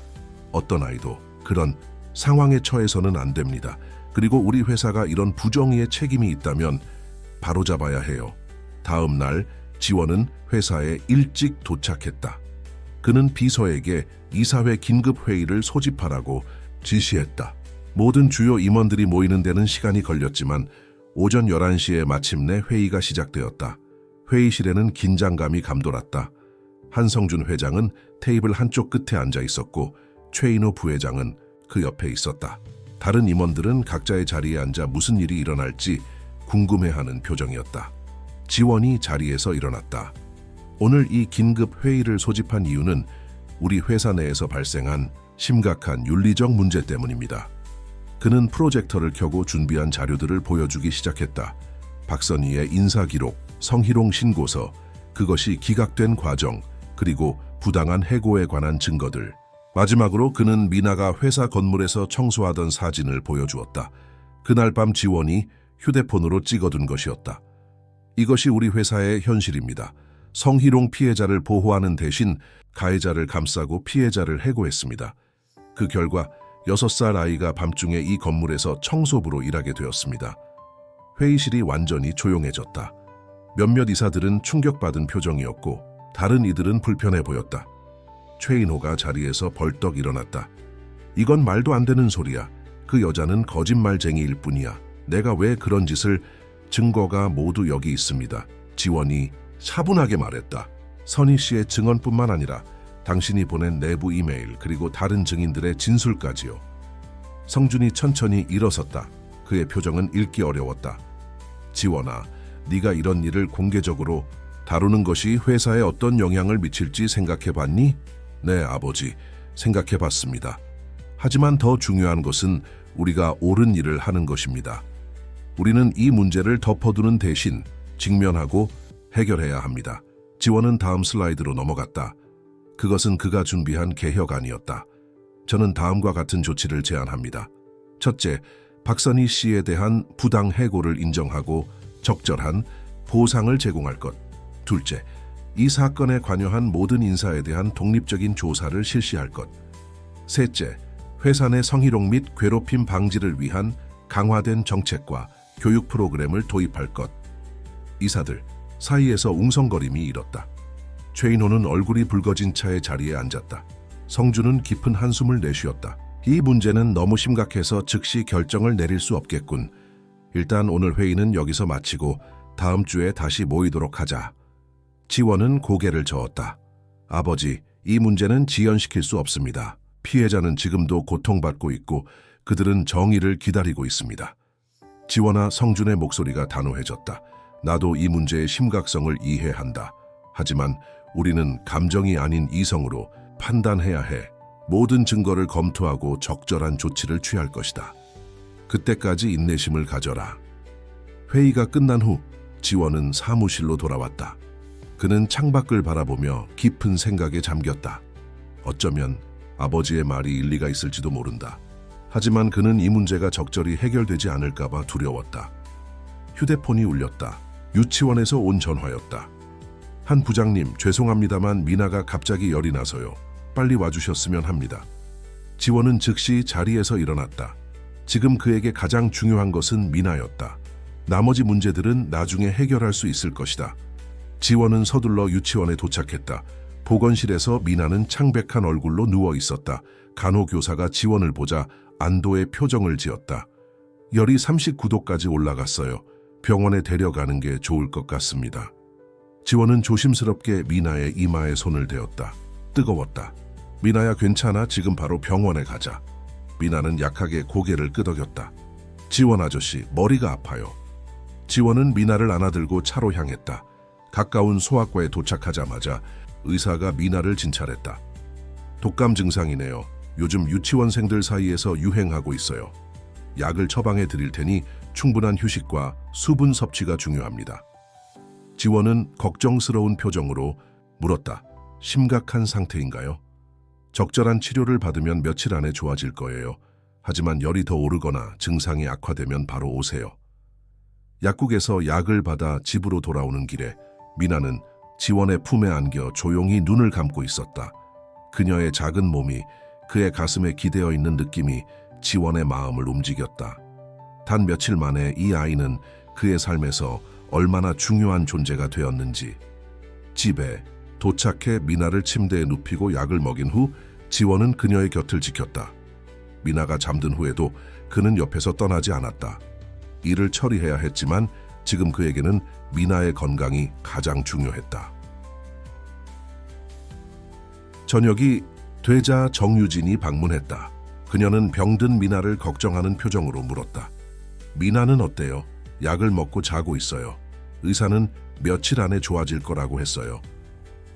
어떤 아이도 그런 상황에 처해서는 안 됩니다. 그리고 우리 회사가 이런 부정의의 책임이 있다면 바로잡아야 해요. 다음 날 지원은 회사에 일찍 도착했다. 그는 비서에게 이사회 긴급회의를 소집하라고 지시했다. 모든 주요 임원들이 모이는 데는 시간이 걸렸지만 오전 11시에 마침내 회의가 시작되었다. 회의실에는 긴장감이 감돌았다. 한성준 회장은 테이블 한쪽 끝에 앉아 있었고 최인호 부회장은 그 옆에 있었다. 다른 임원들은 각자의 자리에 앉아 무슨 일이 일어날지 궁금해하는 표정이었다. 지원이 자리에서 일어났다. 오늘 이 긴급 회의를 소집한 이유는 우리 회사 내에서 발생한 심각한 윤리적 문제 때문입니다. 그는 프로젝터를 켜고 준비한 자료들을 보여주기 시작했다. 박선희의 인사기록, 성희롱 신고서, 그것이 기각된 과정, 그리고 부당한 해고에 관한 증거들. 마지막으로 그는 미나가 회사 건물에서 청소하던 사진을 보여주었다. 그날 밤 지원이 휴대폰으로 찍어둔 것이었다. 이것이 우리 회사의 현실입니다. 성희롱 피해자를 보호하는 대신 가해자를 감싸고 피해자를 해고했습니다. 그 결과 6살 아이가 밤중에 이 건물에서 청소부로 일하게 되었습니다. 회의실이 완전히 조용해졌다. 몇몇 이사들은 충격받은 표정이었고 다른 이들은 불편해 보였다. 최인호가 자리에서 벌떡 일어났다. 이건 말도 안 되는 소리야. 그 여자는 거짓말쟁이일 뿐이야. 내가 왜 그런 짓을... 증거가 모두 여기 있습니다. 지원이 차분하게 말했다. 선희 씨의 증언뿐만 아니라 당신이 보낸 내부 이메일 그리고 다른 증인들의 진술까지요. 성준이 천천히 일어섰다. 그의 표정은 읽기 어려웠다. 지원아, 네가 이런 일을 공개적으로 다루는 것이 회사에 어떤 영향을 미칠지 생각해 봤니? 네, 아버지. 생각해 봤습니다. 하지만 더 중요한 것은 우리가 옳은 일을 하는 것입니다. 우리는 이 문제를 덮어두는 대신 직면하고 해결해야 합니다. 지원은 다음 슬라이드로 넘어갔다. 그것은 그가 준비한 개혁안이었다. 저는 다음과 같은 조치를 제안합니다. 첫째, 박선희 씨에 대한 부당 해고를 인정하고 적절한 보상을 제공할 것. 둘째, 이 사건에 관여한 모든 인사에 대한 독립적인 조사를 실시할 것. 셋째, 회사 내 성희롱 및 괴롭힘 방지를 위한 강화된 정책과 교육 프로그램을 도입할 것. 이사들 사이에서 웅성거림이 일었다. 최인호는 얼굴이 붉어진 차에 자리에 앉았다. 성주는 깊은 한숨을 내쉬었다. 이 문제는 너무 심각해서 즉시 결정을 내릴 수 없겠군. 일단 오늘 회의는 여기서 마치고 다음 주에 다시 모이도록 하자. 지원은 고개를 저었다. 아버지, 이 문제는 지연시킬 수 없습니다. 피해자는 지금도 고통받고 있고 그들은 정의를 기다리고 있습니다. 지원아, 성준의 목소리가 단호해졌다. 나도 이 문제의 심각성을 이해한다. 하지만 우리는 감정이 아닌 이성으로 판단해야 해. 모든 증거를 검토하고 적절한 조치를 취할 것이다. 그때까지 인내심을 가져라. 회의가 끝난 후 지원은 사무실로 돌아왔다. 그는 창밖을 바라보며 깊은 생각에 잠겼다. 어쩌면 아버지의 말이 일리가 있을지도 모른다. 하지만 그는 이 문제가 적절히 해결되지 않을까 봐 두려웠다. 휴대폰이 울렸다. 유치원에서 온 전화였다. 한 부장님, 죄송합니다만 미나가 갑자기 열이 나서요. 빨리 와주셨으면 합니다. 지원은 즉시 자리에서 일어났다. 지금 그에게 가장 중요한 것은 미나였다. 나머지 문제들은 나중에 해결할 수 있을 것이다. 지원은 서둘러 유치원에 도착했다. 보건실에서 미나는 창백한 얼굴로 누워 있었다. 간호교사가 지원을 보자 안도의 표정을 지었다. 열이 39도까지 올라갔어요. 병원에 데려가는 게 좋을 것 같습니다. 지원은 조심스럽게 미나의 이마에 손을 대었다. 뜨거웠다. 미나야, 괜찮아. 지금 바로 병원에 가자. 미나는 약하게 고개를 끄덕였다. 지원 아저씨, 머리가 아파요. 지원은 미나를 안아들고 차로 향했다. 가까운 소아과에 도착하자마자 의사가 미나를 진찰했다. 독감 증상이네요. 요즘 유치원생들 사이에서 유행하고 있어요. 약을 처방해 드릴 테니 충분한 휴식과 수분 섭취가 중요합니다. 지원은 걱정스러운 표정으로 물었다. 심각한 상태인가요? 적절한 치료를 받으면 며칠 안에 좋아질 거예요. 하지만 열이 더 오르거나 증상이 악화되면 바로 오세요. 약국에서 약을 받아 집으로 돌아오는 길에 미나는 지원의 품에 안겨 조용히 눈을 감고 있었다. 그녀의 작은 몸이 그의 가슴에 기대어 있는 느낌이 지원의 마음을 움직였다. 단 며칠 만에 이 아이는 그의 삶에서 얼마나 중요한 존재가 되었는지. 집에 도착해 미나를 침대에 눕히고 약을 먹인 후 지원은 그녀의 곁을 지켰다. 미나가 잠든 후에도 그는 옆에서 떠나지 않았다. 일을 처리해야 했지만 지금 그에게는 미나의 건강이 가장 중요했다. 저녁이 되자 정유진이 방문했다. 그녀는 병든 미나를 걱정하는 표정으로 물었다. 미나는 어때요? 약을 먹고 자고 있어요. 의사는 며칠 안에 좋아질 거라고 했어요.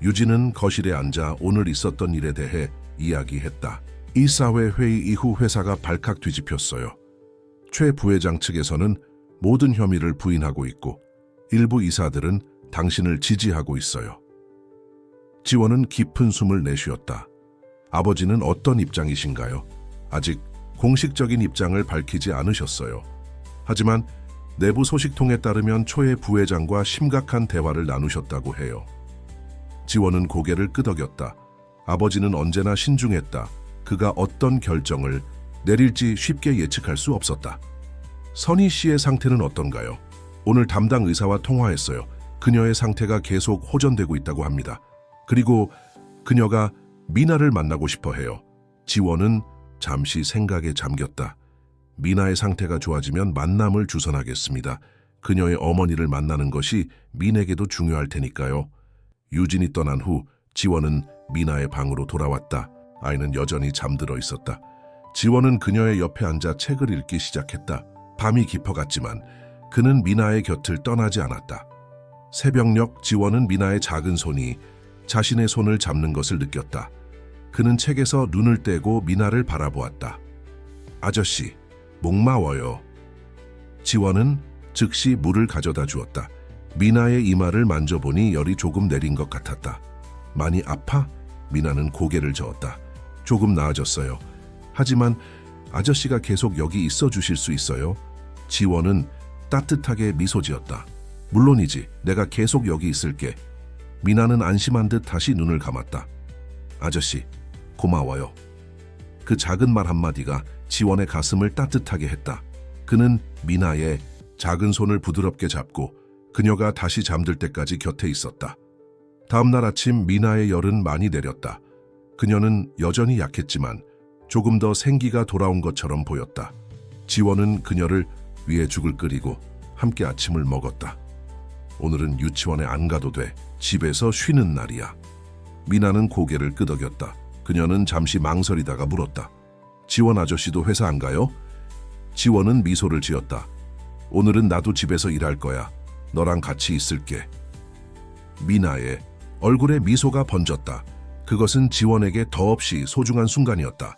유진은 거실에 앉아 오늘 있었던 일에 대해 이야기했다. 이 사회 회의 이후 회사가 발칵 뒤집혔어요. 최 부회장 측에서는 모든 혐의를 부인하고 있고 일부 이사들은 당신을 지지하고 있어요. 지원은 깊은 숨을 내쉬었다. 아버지는 어떤 입장이신가요? 아직 공식적인 입장을 밝히지 않으셨어요. 하지만 내부 소식통에 따르면 초의 부회장과 심각한 대화를 나누셨다고 해요. 지원은 고개를 끄덕였다. 아버지는 언제나 신중했다. 그가 어떤 결정을 내릴지 쉽게 예측할 수 없었다. 선희 씨의 상태는 어떤가요? 오늘 담당 의사와 통화했어요. 그녀의 상태가 계속 호전되고 있다고 합니다. 그리고 그녀가 미나를 만나고 싶어 해요. 지원은 잠시 생각에 잠겼다. 미나의 상태가 좋아지면 만남을 주선하겠습니다. 그녀의 어머니를 만나는 것이 민에게도 중요할 테니까요. 유진이 떠난 후 지원은 미나의 방으로 돌아왔다. 아이는 여전히 잠들어 있었다. 지원은 그녀의 옆에 앉아 책을 읽기 시작했다. 밤이 깊어갔지만 그는 미나의 곁을 떠나지 않았다. 새벽녘 지원은 미나의 작은 손이 자신의 손을 잡는 것을 느꼈다. 그는 책에서 눈을 떼고 미나를 바라보았다. 아저씨, 목마워요. 지원은 즉시 물을 가져다 주었다. 미나의 이마를 만져보니 열이 조금 내린 것 같았다. 많이 아파? 미나는 고개를 저었다. 조금 나아졌어요. 하지만 아저씨가 계속 여기 있어 주실 수 있어요? 지원은 따뜻하게 미소 지었다. 물론이지, 내가 계속 여기 있을게. 미나는 안심한 듯 다시 눈을 감았다. 아저씨, 고마워요. 그 작은 말 한마디가 지원의 가슴을 따뜻하게 했다. 그는 미나의 작은 손을 부드럽게 잡고 그녀가 다시 잠들 때까지 곁에 있었다. 다음 날 아침 미나의 열은 많이 내렸다. 그녀는 여전히 약했지만 조금 더 생기가 돌아온 것처럼 보였다. 지원은 그녀를 위에 죽을 끓이고 함께 아침을 먹었다. 오늘은 유치원에 안 가도 돼. 집에서 쉬는 날이야. 미나는 고개를 끄덕였다. 그녀는 잠시 망설이다가 물었다. 지원 아저씨도 회사 안 가요? 지원은 미소를 지었다. 오늘은 나도 집에서 일할 거야. 너랑 같이 있을게. 미나의 얼굴에 미소가 번졌다. 그것은 지원에게 더없이 소중한 순간이었다.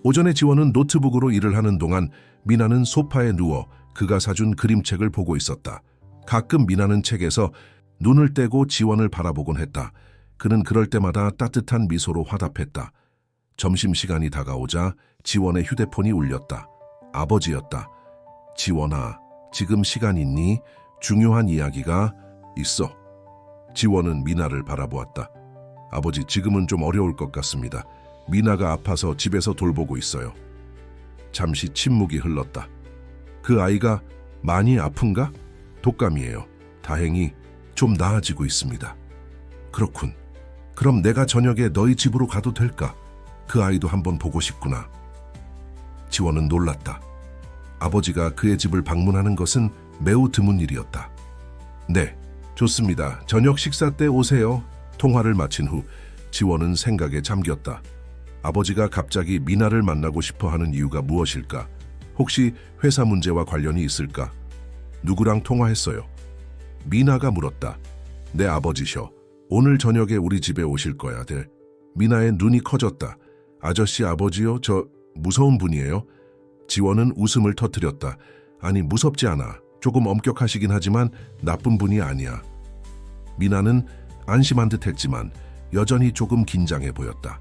오전에 지원은 노트북으로 일을 하는 동안 미나는 소파에 누워 그가 사준 그림책을 보고 있었다. 가끔 미나는 책에서 눈을 떼고 지원을 바라보곤 했다. 그는 그럴 때마다 따뜻한 미소로 화답했다. 점심시간이 다가오자 지원의 휴대폰이 울렸다. 아버지였다. 지원아, 지금 시간 있니? 중요한 이야기가 있어. 지원은 미나를 바라보았다. 아버지, 지금은 좀 어려울 것 같습니다. 미나가 아파서 집에서 돌보고 있어요. 잠시 침묵이 흘렀다. 그 아이가 많이 아픈가? 독감이에요. 다행히 좀 나아지고 있습니다. 그렇군. 그럼 내가 저녁에 너희 집으로 가도 될까? 그 아이도 한번 보고 싶구나. 지원은 놀랐다. 아버지가 그의 집을 방문하는 것은 매우 드문 일이었다. 네, 좋습니다. 저녁 식사 때 오세요. 통화를 마친 후 지원은 생각에 잠겼다. 아버지가 갑자기 미나를 만나고 싶어 하는 이유가 무엇일까? 혹시 회사 문제와 관련이 있을까? 누구랑 통화했어요? 미나가 물었다. 내 아버지셔. 오늘 저녁에 우리 집에 오실 거야, 들. 미나의 눈이 커졌다. 아저씨 아버지요? 저 무서운 분이에요? 지원은 웃음을 터뜨렸다. 아니, 무섭지 않아. 조금 엄격하시긴 하지만 나쁜 분이 아니야. 미나는 안심한 듯 했지만 여전히 조금 긴장해 보였다.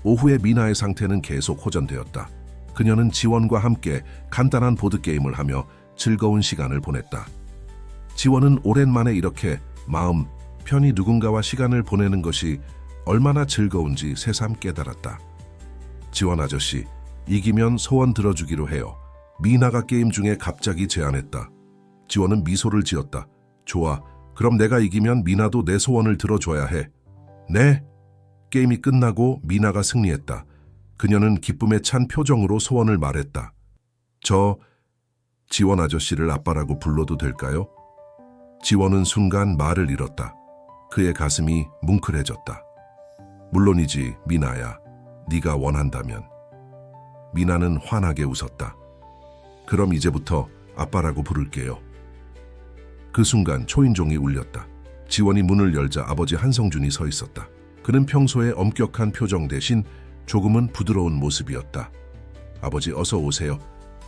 오후에 미나의 상태는 계속 호전되었다. 그녀는 지원과 함께 간단한 보드게임을 하며 즐거운 시간을 보냈다. 지원은 오랜만에 이렇게 마음 편히 누군가와 시간을 보내는 것이 얼마나 즐거운지 새삼 깨달았다. 지원 아저씨, 이기면 소원 들어주기로 해요. 미나가 게임 중에 갑자기 제안했다. 지원은 미소를 지었다. 좋아. 그럼 내가 이기면 미나도 내 소원을 들어줘야 해. 네. 게임이 끝나고 미나가 승리했다. 그녀는 기쁨에 찬 표정으로 소원을 말했다. 저 지원 아저씨를 아빠라고 불러도 될까요? 지원은 순간 말을 잃었다. 그의 가슴이 뭉클해졌다. 물론이지, 미나야. 네가 원한다면. 미나는 환하게 웃었다. 그럼 이제부터 아빠라고 부를게요. 그 순간 초인종이 울렸다. 지원이 문을 열자 아버지 한성준이 서 있었다. 그는 평소의 엄격한 표정 대신 조금은 부드러운 모습이었다. 아버지, 어서 오세요.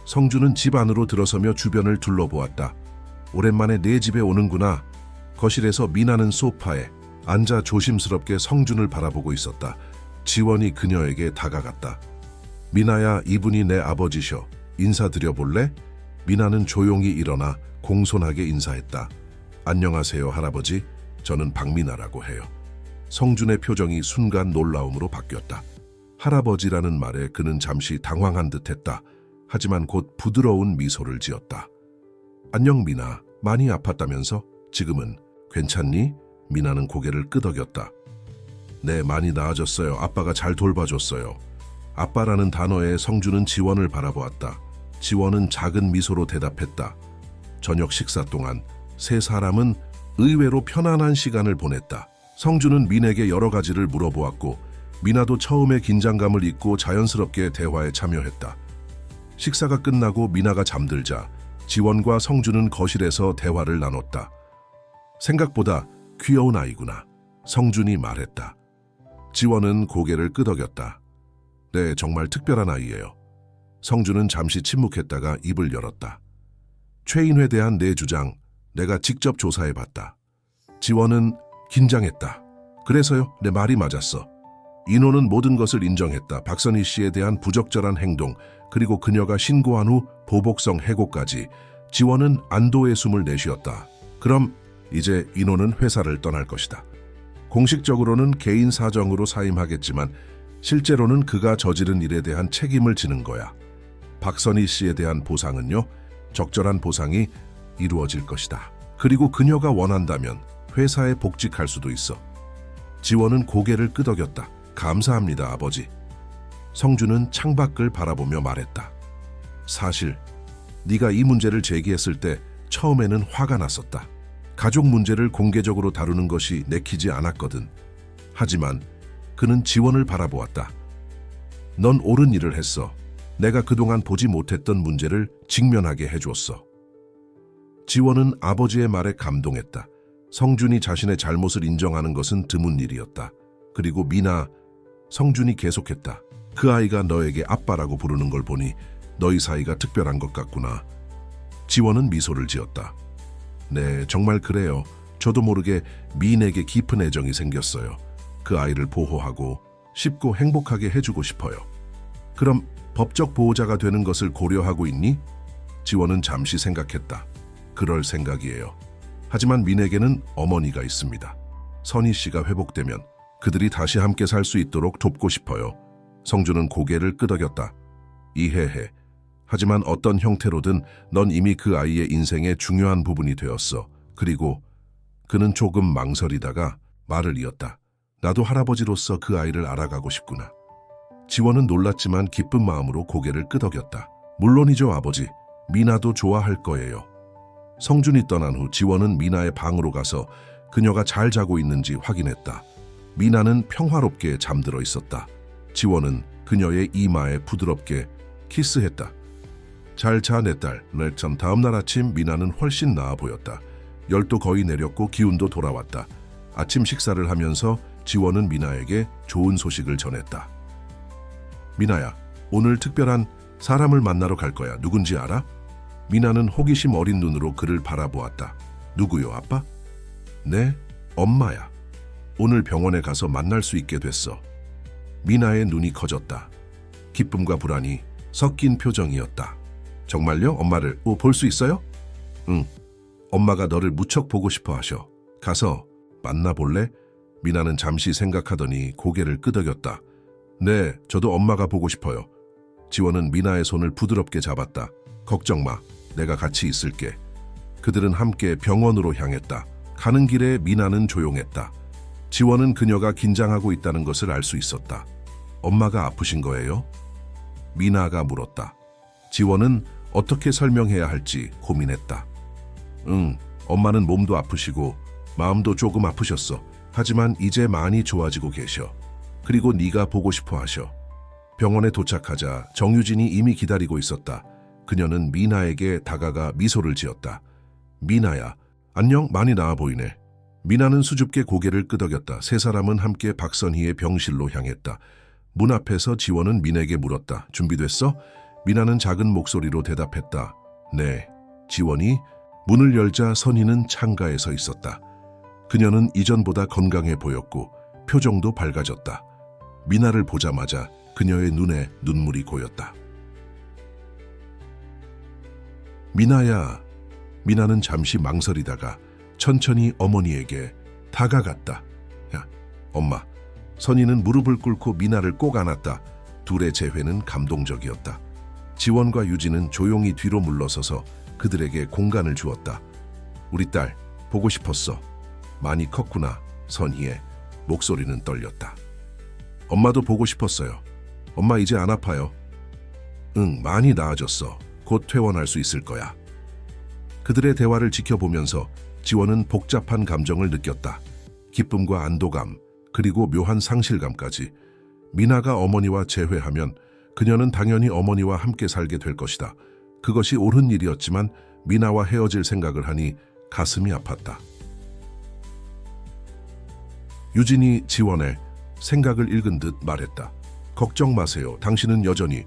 성준은 집 안으로 들어서며 주변을 둘러보았다. 오랜만에 내 집에 오는구나. 거실에서 미나는 소파에 앉아 조심스럽게 성준을 바라보고 있었다. 지원이 그녀에게 다가갔다. 미나야, 이분이 내 아버지셔. 인사드려 볼래? 미나는 조용히 일어나 공손하게 인사했다. 안녕하세요, 할아버지. 저는 박미나라고 해요. 성준의 표정이 순간 놀라움으로 바뀌었다. 할아버지라는 말에 그는 잠시 당황한 듯했다. 하지만 곧 부드러운 미소를 지었다. 안녕 미나, 많이 아팠다면서? 지금은 괜찮니? 미나는 고개를 끄덕였다. 네, 많이 나아졌어요. 아빠가 잘 돌봐줬어요. 아빠라는 단어에 성준은 지원을 바라보았다. 지원은 작은 미소로 대답했다. 저녁 식사 동안 세 사람은 의외로 편안한 시간을 보냈다. 성준은 민에게 여러 가지를 물어보았고 미나도 처음에 긴장감을 잊고 자연스럽게 대화에 참여했다. 식사가 끝나고 미나가 잠들자 지원과 성주는 거실에서 대화를 나눴다. 생각보다 귀여운 아이구나. 성준이 말했다. 지원은 고개를 끄덕였다. 네, 정말 특별한 아이예요. 성준은 잠시 침묵했다가 입을 열었다. 최인회에 대한 내 주장, 내가 직접 조사해봤다. 지원은 긴장했다. 그래서요, 내 말이 맞았어. 인호는 모든 것을 인정했다. 박선희 씨에 대한 부적절한 행동, 그리고 그녀가 신고한 후 보복성 해고까지. 지원은 안도의 숨을 내쉬었다. 그럼 이제 인호는 회사를 떠날 것이다. 공식적으로는 개인 사정으로 사임하겠지만 실제로는 그가 저지른 일에 대한 책임을 지는 거야. 박선희 씨에 대한 보상은요, 적절한 보상이 이루어질 것이다. 그리고 그녀가 원한다면 회사에 복직할 수도 있어. 지원은 고개를 끄덕였다. 감사합니다, 아버지. 성주는 창밖을 바라보며 말했다. 사실 네가 이 문제를 제기했을 때 처음에는 화가 났었다. 가족 문제를 공개적으로 다루는 것이 내키지 않았거든. 하지만 그는 지원을 바라보았다. 넌 옳은 일을 했어. 내가 그동안 보지 못했던 문제를 직면하게 해주었어. 지원은 아버지의 말에 감동했다. 성준이 자신의 잘못을 인정하는 것은 드문 일이었다. 그리고 미나, 성준이 계속했다. 그 아이가 너에게 아빠라고 부르는 걸 보니 너희 사이가 특별한 것 같구나. 지원은 미소를 지었다. 네, 정말 그래요. 저도 모르게 미인에게 깊은 애정이 생겼어요. 그 아이를 보호하고 쉽고 행복하게 해주고 싶어요. 그럼 법적 보호자가 되는 것을 고려하고 있니? 지원은 잠시 생각했다. 그럴 생각이에요. 하지만 민에게는 어머니가 있습니다. 선희 씨가 회복되면 그들이 다시 함께 살 수 있도록 돕고 싶어요. 성주는 고개를 끄덕였다. 이해해. 하지만 어떤 형태로든 넌 이미 그 아이의 인생의 중요한 부분이 되었어. 그리고 그는 조금 망설이다가 말을 이었다. 나도 할아버지로서 그 아이를 알아가고 싶구나. 지원은 놀랐지만 기쁜 마음으로 고개를 끄덕였다. 물론이죠, 아버지. 미나도 좋아할 거예요. 성준이 떠난 후 지원은 미나의 방으로 가서 그녀가 잘 자고 있는지 확인했다. 미나는 평화롭게 잠들어 있었다. 지원은 그녀의 이마에 부드럽게 키스했다. 잘 자, 내 딸. 네, 참 다음날 아침 미나는 훨씬 나아 보였다. 열도 거의 내렸고 기운도 돌아왔다. 아침 식사를 하면서 지원은 미나에게 좋은 소식을 전했다. 미나야, 오늘 특별한 사람을 만나러 갈 거야. 누군지 알아? 미나는 호기심 어린 눈으로 그를 바라보았다. 누구요, 아빠? 네, 엄마야. 오늘 병원에 가서 만날 수 있게 됐어. 미나의 눈이 커졌다. 기쁨과 불안이 섞인 표정이었다. 정말요? 엄마를 볼 수 있어요? 응. 엄마가 너를 무척 보고 싶어 하셔. 가서 만나볼래? 미나는 잠시 생각하더니 고개를 끄덕였다. 네, 저도 엄마가 보고 싶어요. 지원은 미나의 손을 부드럽게 잡았다. 걱정 마. 내가 같이 있을게. 그들은 함께 병원으로 향했다. 가는 길에 미나는 조용했다. 지원은 그녀가 긴장하고 있다는 것을 알 수 있었다. 엄마가 아프신 거예요? 미나가 물었다. 지원은 어떻게 설명해야 할지 고민했다. 응, 엄마는 몸도 아프시고 마음도 조금 아프셨어. 하지만 이제 많이 좋아지고 계셔. 그리고 네가 보고 싶어 하셔. 병원에 도착하자 정유진이 이미 기다리고 있었다. 그녀는 미나에게 다가가 미소를 지었다. 미나야, 안녕, 많이 나아 보이네. 미나는 수줍게 고개를 끄덕였다. 세 사람은 함께 박선희의 병실로 향했다. 문 앞에서 지원은 민에게 물었다. 준비됐어? 미나는 작은 목소리로 대답했다. 네. 지원이 문을 열자 선희는 창가에 서 있었다. 그녀는 이전보다 건강해 보였고 표정도 밝아졌다. 미나를 보자마자 그녀의 눈에 눈물이 고였다. 미나야. 미나는 잠시 망설이다가 천천히 어머니에게 다가갔다. 야, 엄마. 선희는 무릎을 꿇고 미나를 꼭 안았다. 둘의 재회는 감동적이었다. 지원과 유진은 조용히 뒤로 물러서서 그들에게 공간을 주었다. 우리 딸, 보고 싶었어. 많이 컸구나. 선희의 목소리는 떨렸다. 엄마도 보고 싶었어요. 엄마 이제 안 아파요. 응, 많이 나아졌어. 곧 퇴원할 수 있을 거야. 그들의 대화를 지켜보면서 지원은 복잡한 감정을 느꼈다. 기쁨과 안도감, 그리고 묘한 상실감까지. 미나가 어머니와 재회하면 그녀는 당연히 어머니와 함께 살게 될 것이다. 그것이 옳은 일이었지만 미나와 헤어질 생각을 하니 가슴이 아팠다. 유진이 지원의 생각을 읽은 듯 말했다. 걱정 마세요. 당신은 여전히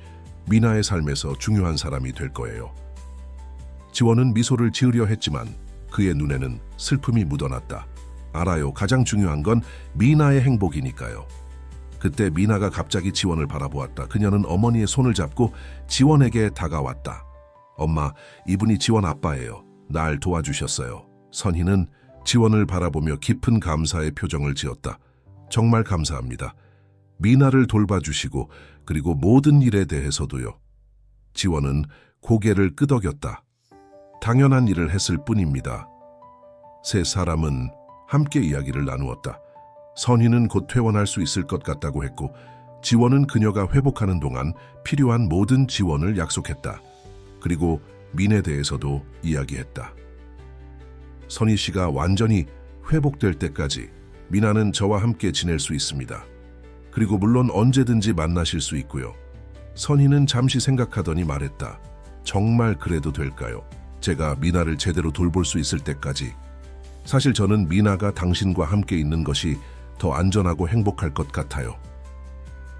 미나의 삶에서 중요한 사람이 될 거예요. 지원은 미소를 지으려 했지만 그의 눈에는 슬픔이 묻어났다. 알아요. 가장 중요한 건 미나의 행복이니까요. 그때 미나가 갑자기 지원을 바라보았다. 그녀는 어머니의 손을 잡고 지원에게 다가왔다. 엄마, 이분이 지원 아빠예요. 날 도와주셨어요. 선희는 지원을 바라보며 깊은 감사의 표정을 지었다. 정말 감사합니다. 미나를 돌봐주시고 그리고 모든 일에 대해서도요. 지원은 고개를 끄덕였다. 당연한 일을 했을 뿐입니다. 세 사람은 함께 이야기를 나누었다. 선희는 곧 퇴원할 수 있을 것 같다고 했고 지원은 그녀가 회복하는 동안 필요한 모든 지원을 약속했다. 그리고 민에 대해서도 이야기했다. 선희 씨가 완전히 회복될 때까지 미나는 저와 함께 지낼 수 있습니다. 그리고 물론 언제든지 만나실 수 있고요. 선희는 잠시 생각하더니 말했다. 정말 그래도 될까요? 제가 미나를 제대로 돌볼 수 있을 때까지. 사실 저는 미나가 당신과 함께 있는 것이 더 안전하고 행복할 것 같아요.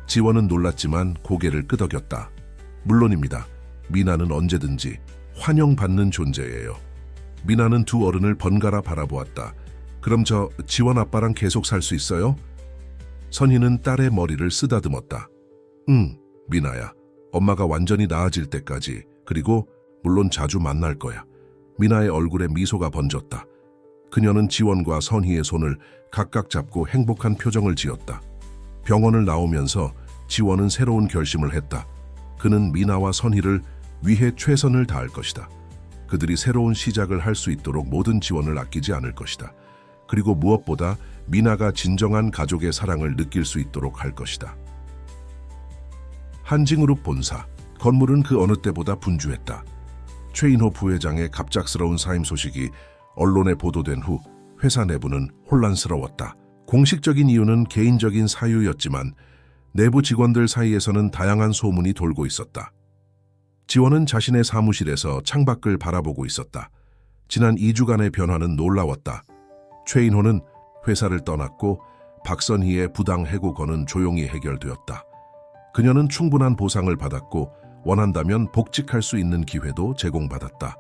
지원은 놀랐지만 고개를 끄덕였다. 물론입니다. 미나는 언제든지 환영받는 존재예요. 미나는 두 어른을 번갈아 바라보았다. 그럼 저 지원 아빠랑 계속 살 수 있어요? 선희는 딸의 머리를 쓰다듬었다. 미나야. 엄마가 완전히 나아질 때까지. 그리고 물론 자주 만날 거야. 미나의 얼굴에 미소가 번졌다. 그녀는 지원과 선희의 손을 각각 잡고 행복한 표정을 지었다. 병원을 나오면서 지원은 새로운 결심을 했다. 그는 미나와 선희를 위해 최선을 다할 것이다. 그들이 새로운 시작을 할 수 있도록 모든 지원을 아끼지 않을 것이다. 그리고 무엇보다 미나가 진정한 가족의 사랑을 느낄 수 있도록 할 것이다. 한진그룹 본사. 건물은 그 어느 때보다 분주했다. 최인호 부회장의 갑작스러운 사임 소식이 언론에 보도된 후 회사 내부는 혼란스러웠다. 공식적인 이유는 개인적인 사유였지만 내부 직원들 사이에서는 다양한 소문이 돌고 있었다. 지원은 자신의 사무실에서 창밖을 바라보고 있었다. 지난 2주간의 변화는 놀라웠다. 최인호는 회사를 떠났고 박선희의 부당 해고 건은 조용히 해결되었다. 그녀는 충분한 보상을 받았고 원한다면 복직할 수 있는 기회도 제공받았다.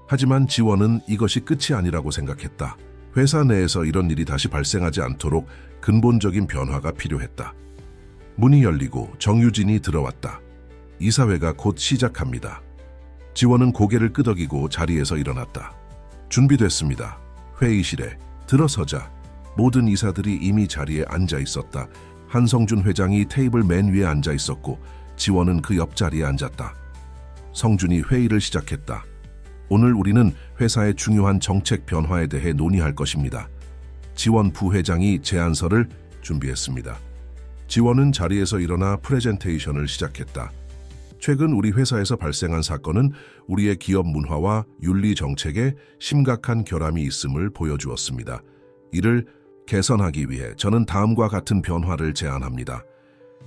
하지만 지원은 이것이 끝이 아니라고 생각했다. 회사 내에서 이런 일이 다시 발생하지 않도록 근본적인 변화가 필요했다. 문이 열리고 정유진이 들어왔다. 이사회가 곧 시작합니다. 지원은 고개를 끄덕이고 자리에서 일어났다. 준비됐습니다. 회의실에 들어서자 모든 이사들이 이미 자리에 앉아 있었다. 한성준 회장이 테이블 맨 위에 앉아 있었고 지원은 그 옆자리에 앉았다. 성준이 회의를 시작했다. 오늘 우리는 회사의 중요한 정책 변화에 대해 논의할 것입니다. 지원 부회장이 제안서를 준비했습니다. 지원은 자리에서 일어나 프레젠테이션을 시작했다. 최근 우리 회사에서 발생한 사건은 우리의 기업 문화와 윤리 정책에 심각한 결함이 있음을 보여주었습니다. 이를 개선하기 위해 저는 다음과 같은 변화를 제안합니다.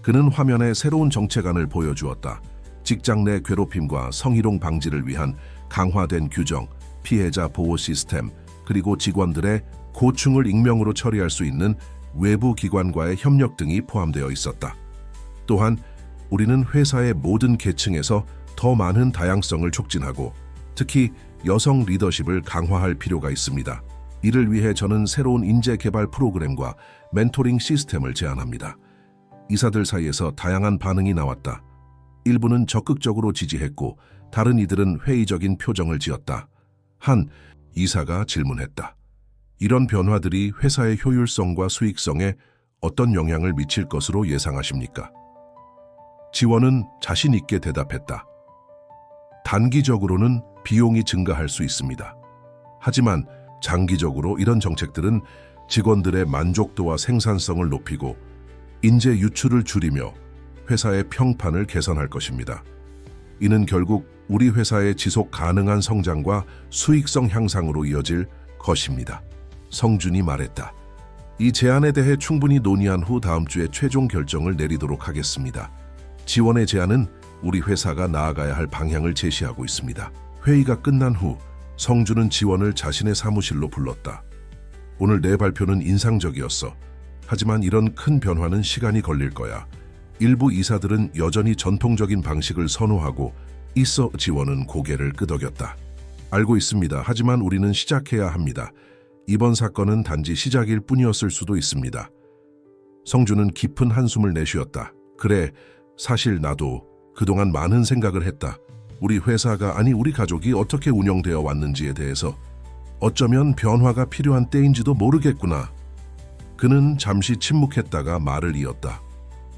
그는 화면에 새로운 정책안을 보여주었다. 직장 내 괴롭힘과 성희롱 방지를 위한 강화된 규정, 피해자 보호 시스템, 그리고 직원들의 고충을 익명으로 처리할 수 있는 외부 기관과의 협력 등이 포함되어 있었다. 또한 우리는 회사의 모든 계층에서 더 많은 다양성을 촉진하고 특히 여성 리더십을 강화할 필요가 있습니다. 이를 위해 저는 새로운 인재 개발 프로그램과 멘토링 시스템을 제안합니다. 이사들 사이에서 다양한 반응이 나왔다. 일부는 적극적으로 지지했고 다른 이들은 회의적인 표정을 지었다. 한 이사가 질문했다. 이런 변화들이 회사의 효율성과 수익성에 어떤 영향을 미칠 것으로 예상하십니까? 지원은 자신 있게 대답했다. 단기적으로는 비용이 증가할 수 있습니다. 하지만 장기적으로 이런 정책들은 직원들의 만족도와 생산성을 높이고 인재 유출을 줄이며 회사의 평판을 개선할 것입니다. 이는 결국 우리 회사의 지속 가능한 성장과 수익성 향상으로 이어질 것입니다. 성준이 말했다. 이 제안에 대해 충분히 논의한 후 다음 주에 최종 결정을 내리도록 하겠습니다. 지원의 제안은 우리 회사가 나아가야 할 방향을 제시하고 있습니다. 회의가 끝난 후 성주는 지원을 자신의 사무실로 불렀다. 오늘 내 발표는 인상적이었어. 하지만 이런 큰 변화는 시간이 걸릴 거야. 일부 이사들은 여전히 전통적인 방식을 선호하고 있어. 지원은 고개를 끄덕였다. 알고 있습니다. 하지만 우리는 시작해야 합니다. 이번 사건은 단지 시작일 뿐이었을 수도 있습니다. 성주는 깊은 한숨을 내쉬었다. 그래, 사실 나도 그동안 많은 생각을 했다. 우리 회사가, 아니 우리 가족이 어떻게 운영되어 왔는지에 대해서. 어쩌면 변화가 필요한 때인지도 모르겠구나. 그는 잠시 침묵했다가 말을 이었다.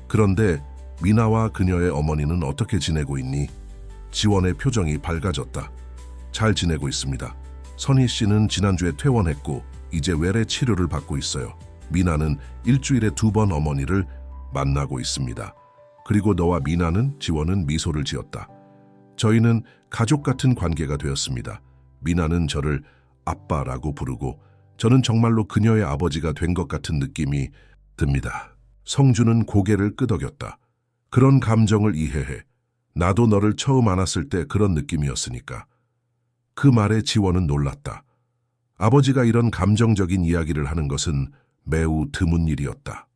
그런데 미나와 그녀의 어머니는 어떻게 지내고 있니? 지원의 표정이 밝아졌다. 잘 지내고 있습니다. 선희 씨는 지난주에 퇴원했고 이제 외래 치료를 받고 있어요. 미나는 일주일에 2번 어머니를 만나고 있습니다. 그리고 너와 미나는, 지원은 미소를 지었다. 저희는 가족 같은 관계가 되었습니다. 미나는 저를 아빠라고 부르고 저는 정말로 그녀의 아버지가 된 것 같은 느낌이 듭니다. 성주는 고개를 끄덕였다. 그런 감정을 이해해. 나도 너를 처음 안았을 때 그런 느낌이었으니까. 그 말에 지원은 놀랐다. 아버지가 이런 감정적인 이야기를 하는 것은 매우 드문 일이었다.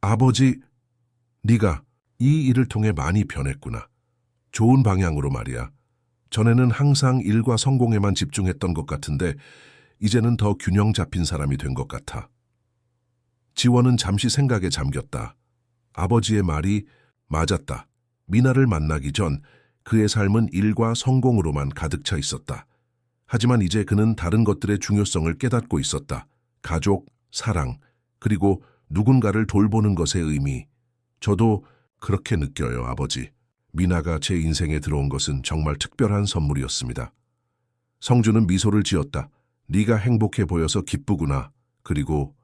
아버지, 네가 이 일을 통해 많이 변했구나. 좋은 방향으로 말이야. 전에는 항상 일과 성공에만 집중했던 것 같은데 이제는 더 균형 잡힌 사람이 된 것 같아. 지원은 잠시 생각에 잠겼다. 아버지의 말이 맞았다. 미나를 만나기 전 그의 삶은 일과 성공으로만 가득 차 있었다. 하지만 이제 그는 다른 것들의 중요성을 깨닫고 있었다. 가족, 사랑, 그리고 누군가를 돌보는 것의 의미. 저도 그렇게 느껴요, 아버지. 미나가 제 인생에 들어온 것은 정말 특별한 선물이었습니다. 성주는 미소를 지었다. 네가 행복해 보여서 기쁘구나. 그리고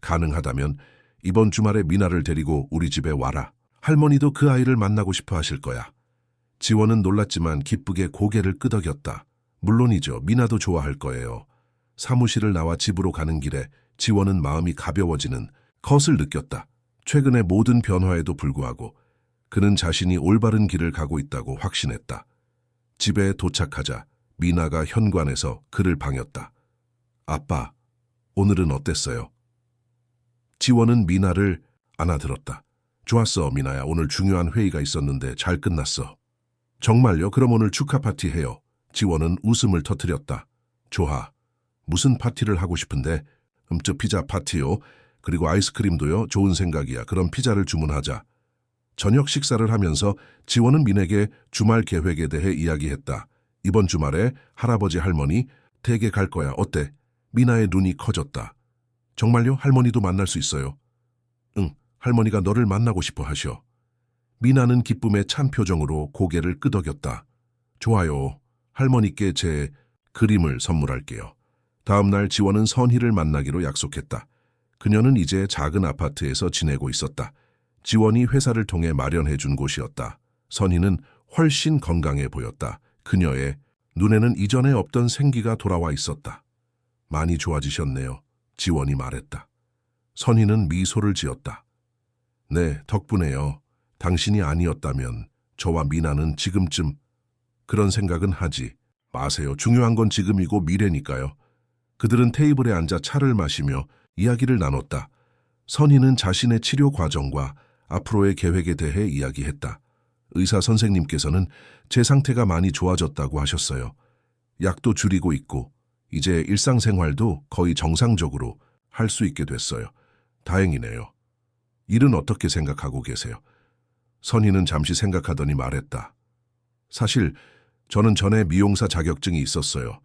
가능하다면 이번 주말에 미나를 데리고 우리 집에 와라. 할머니도 그 아이를 만나고 싶어 하실 거야. 지원은 놀랐지만 기쁘게 고개를 끄덕였다. 물론이죠. 미나도 좋아할 거예요. 사무실을 나와 집으로 가는 길에 지원은 마음이 가벼워지는 것을 느꼈다. 최근의 모든 변화에도 불구하고 그는 자신이 올바른 길을 가고 있다고 확신했다. 집에 도착하자 미나가 현관에서 그를 반겼다. 아빠, 오늘은 어땠어요? 지원은 미나를 안아들었다. 좋았어, 미나야. 오늘 중요한 회의가 있었는데 잘 끝났어. 정말요? 그럼 오늘 축하 파티 해요. 지원은 웃음을 터뜨렸다. 좋아. 무슨 파티를 하고 싶은데? 피자 파티요. 그리고 아이스크림도요. 좋은 생각이야. 그럼 피자를 주문하자. 저녁 식사를 하면서 지원은 민에게 주말 계획에 대해 이야기했다. 이번 주말에 할아버지 할머니 댁에 갈 거야. 어때? 미나의 눈이 커졌다. 정말요? 할머니도 만날 수 있어요? 응, 할머니가 너를 만나고 싶어 하셔. 미나는 기쁨에 찬 표정으로 고개를 끄덕였다. 좋아요. 할머니께 제 그림을 선물할게요. 다음 날 지원은 선희를 만나기로 약속했다. 그녀는 이제 작은 아파트에서 지내고 있었다. 지원이 회사를 통해 마련해준 곳이었다. 선희는 훨씬 건강해 보였다. 그녀의 눈에는 이전에 없던 생기가 돌아와 있었다. 많이 좋아지셨네요. 지원이 말했다. 선희는 미소를 지었다. 네, 덕분에요. 당신이 아니었다면 저와 미나는 지금쯤 그런 생각은 하지 마세요. 중요한 건 지금이고 미래니까요. 그들은 테이블에 앉아 차를 마시며 이야기를 나눴다. 선희는 자신의 치료 과정과 앞으로의 계획에 대해 이야기했다. 의사 선생님께서는 제 상태가 많이 좋아졌다고 하셨어요. 약도 줄이고 있고 이제 일상생활도 거의 정상적으로 할 수 있게 됐어요. 다행이네요. 일은 어떻게 생각하고 계세요? 선희는 잠시 생각하더니 말했다. 사실 저는 전에 미용사 자격증이 있었어요.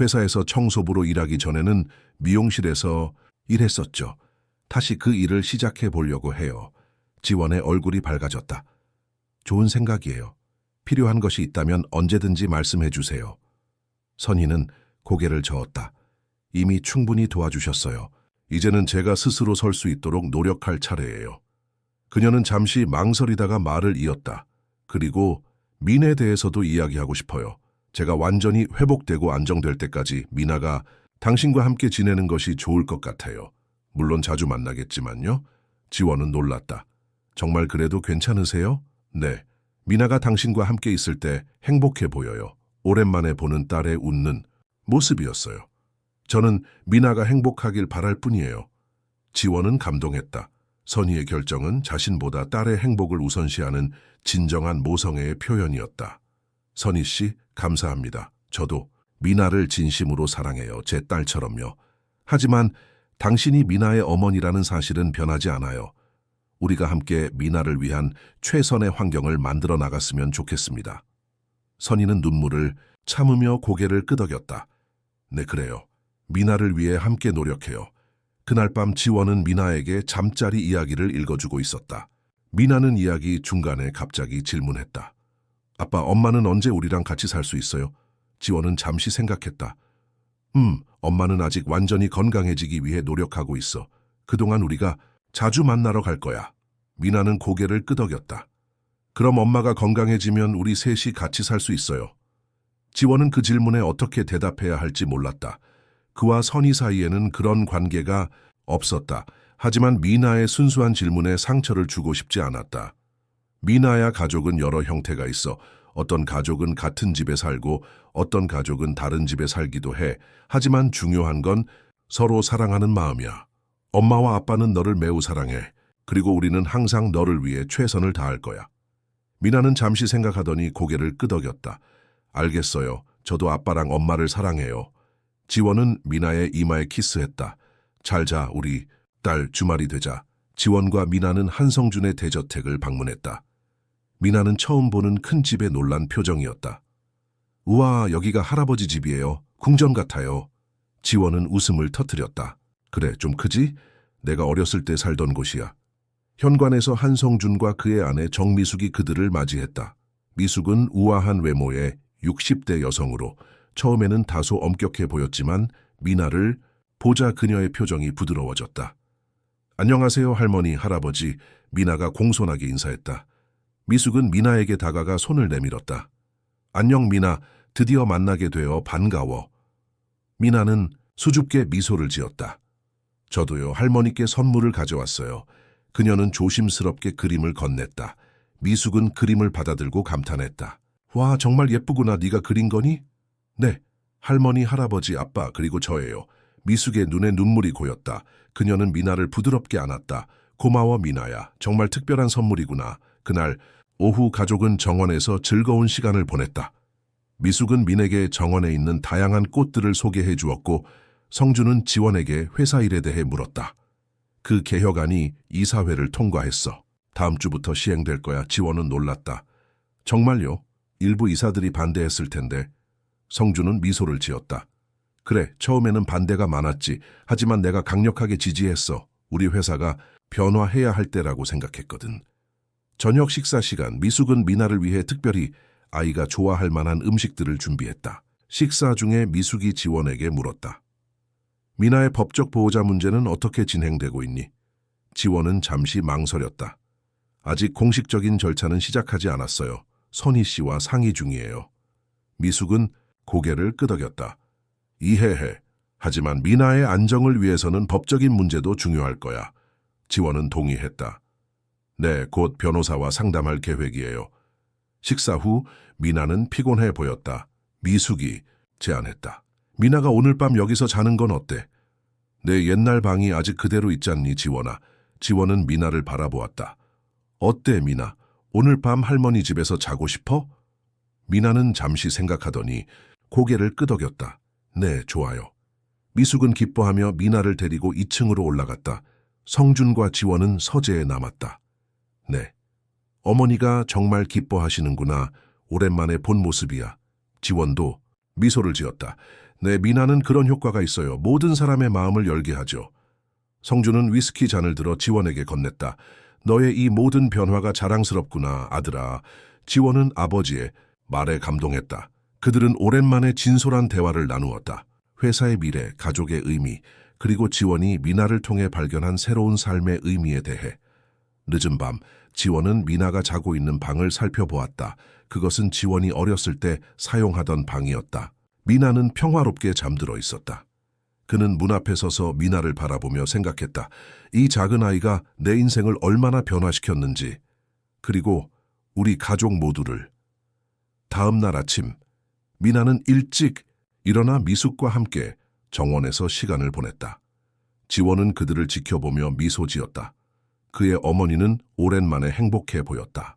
회사에서 청소부로 일하기 전에는 미용실에서 일했었죠. 다시 그 일을 시작해 보려고 해요. 지원의 얼굴이 밝아졌다. 좋은 생각이에요. 필요한 것이 있다면 언제든지 말씀해 주세요. 선희는 고개를 저었다. 이미 충분히 도와주셨어요. 이제는 제가 스스로 설 수 있도록 노력할 차례예요. 그녀는 잠시 망설이다가 말을 이었다. 그리고 민에 대해서도 이야기하고 싶어요. 제가 완전히 회복되고 안정될 때까지 미나가 당신과 함께 지내는 것이 좋을 것 같아요. 물론 자주 만나겠지만요. 지원은 놀랐다. 정말 그래도 괜찮으세요? 네. 미나가 당신과 함께 있을 때 행복해 보여요. 오랜만에 보는 딸의 웃는 모습이었어요. 저는 미나가 행복하길 바랄 뿐이에요. 지원은 감동했다. 선희의 결정은 자신보다 딸의 행복을 우선시하는 진정한 모성애의 표현이었다. 선희 씨, 감사합니다. 저도 미나를 진심으로 사랑해요. 제 딸처럼요. 하지만 당신이 미나의 어머니라는 사실은 변하지 않아요. 우리가 함께 미나를 위한 최선의 환경을 만들어 나갔으면 좋겠습니다. 선희는 눈물을 참으며 고개를 끄덕였다. 네, 그래요. 미나를 위해 함께 노력해요. 그날 밤 지원은 미나에게 잠자리 이야기를 읽어주고 있었다. 미나는 이야기 중간에 갑자기 질문했다. 아빠, 엄마는 언제 우리랑 같이 살 수 있어요? 지원은 잠시 생각했다. 엄마는 아직 완전히 건강해지기 위해 노력하고 있어. 그동안 우리가 자주 만나러 갈 거야. 미나는 고개를 끄덕였다. 그럼 엄마가 건강해지면 우리 셋이 같이 살 수 있어요. 지원은 그 질문에 어떻게 대답해야 할지 몰랐다. 그와 선희 사이에는 그런 관계가 없었다. 하지만 미나의 순수한 질문에 상처를 주고 싶지 않았다. 미나야 가족은 여러 형태가 있어. 어떤 가족은 같은 집에 살고 어떤 가족은 다른 집에 살기도 해. 하지만 중요한 건 서로 사랑하는 마음이야. 엄마와 아빠는 너를 매우 사랑해. 그리고 우리는 항상 너를 위해 최선을 다할 거야. 미나는 잠시 생각하더니 고개를 끄덕였다. 알겠어요. 저도 아빠랑 엄마를 사랑해요. 지원은 미나의 이마에 키스했다. 잘 자, 우리 딸. 주말이 되자 지원과 미나는 한성준의 대저택을 방문했다. 미나는 처음 보는 큰 집에 놀란 표정이었다. 우와, 여기가 할아버지 집이에요. 궁전 같아요. 지원은 웃음을 터뜨렸다. 그래, 좀 크지? 내가 어렸을 때 살던 곳이야. 현관에서 한성준과 그의 아내 정미숙이 그들을 맞이했다. 미숙은 우아한 외모의 60대 여성으로 처음에는 다소 엄격해 보였지만 미나를 보자 그녀의 표정이 부드러워졌다. 안녕하세요, 할머니, 할아버지. 미나가 공손하게 인사했다. 미숙은 미나에게 다가가 손을 내밀었다. 안녕, 미나. 드디어 만나게 되어 반가워. 미나는 수줍게 미소를 지었다. 저도요, 할머니께 선물을 가져왔어요. 그녀는 조심스럽게 그림을 건넸다. 미숙은 그림을 받아들고 감탄했다. 와, 정말 예쁘구나. 네가 그린 거니? 네, 할머니, 할아버지, 아빠, 그리고 저예요. 미숙의 눈에 눈물이 고였다. 그녀는 미나를 부드럽게 안았다. 고마워, 미나야. 정말 특별한 선물이구나. 그날 오후 가족은 정원에서 즐거운 시간을 보냈다. 미숙은 민에게 정원에 있는 다양한 꽃들을 소개해 주었고 성준은 지원에게 회사 일에 대해 물었다. 그 개혁안이 이사회를 통과했어. 다음 주부터 시행될 거야. 지원은 놀랐다. 정말요? 일부 이사들이 반대했을 텐데. 성준은 미소를 지었다. 그래, 처음에는 반대가 많았지. 하지만 내가 강력하게 지지했어. 우리 회사가 변화해야 할 때라고 생각했거든. 저녁 식사 시간, 미숙은 미나를 위해 특별히 아이가 좋아할 만한 음식들을 준비했다. 식사 중에 미숙이 지원에게 물었다. 미나의 법적 보호자 문제는 어떻게 진행되고 있니? 지원은 잠시 망설였다. 아직 공식적인 절차는 시작하지 않았어요. 선희 씨와 상의 중이에요. 미숙은 고개를 끄덕였다. 이해해. 하지만 미나의 안정을 위해서는 법적인 문제도 중요할 거야. 지원은 동의했다. 네, 곧 변호사와 상담할 계획이에요. 식사 후 미나는 피곤해 보였다. 미숙이 제안했다. 미나가 오늘 밤 여기서 자는 건 어때? 내 옛날 방이 아직 그대로 있잖니, 지원아. 지원은 미나를 바라보았다. 어때, 미나? 오늘 밤 할머니 집에서 자고 싶어? 미나는 잠시 생각하더니 고개를 끄덕였다. 네, 좋아요. 미숙은 기뻐하며 미나를 데리고 2층으로 올라갔다. 성준과 지원은 서재에 남았다. 네, 어머니가 정말 기뻐하시는구나. 오랜만에 본 모습이야. 지원도 미소를 지었다. 네, 미나는 그런 효과가 있어요. 모든 사람의 마음을 열게 하죠. 성준은 위스키 잔을 들어 지원에게 건넸다. 너의 이 모든 변화가 자랑스럽구나, 아들아. 지원은 아버지의 말에 감동했다. 그들은 오랜만에 진솔한 대화를 나누었다. 회사의 미래, 가족의 의미, 그리고 지원이 미나를 통해 발견한 새로운 삶의 의미에 대해. 늦은 밤, 지원은 미나가 자고 있는 방을 살펴보았다. 그것은 지원이 어렸을 때 사용하던 방이었다. 미나는 평화롭게 잠들어 있었다. 그는 문 앞에 서서 미나를 바라보며 생각했다. 이 작은 아이가 내 인생을 얼마나 변화시켰는지, 그리고 우리 가족 모두를. 다음 날 아침, 미나는 일찍 일어나 미숙과 함께 정원에서 시간을 보냈다. 지원은 그들을 지켜보며 미소 지었다. 그의 어머니는 오랜만에 행복해 보였다.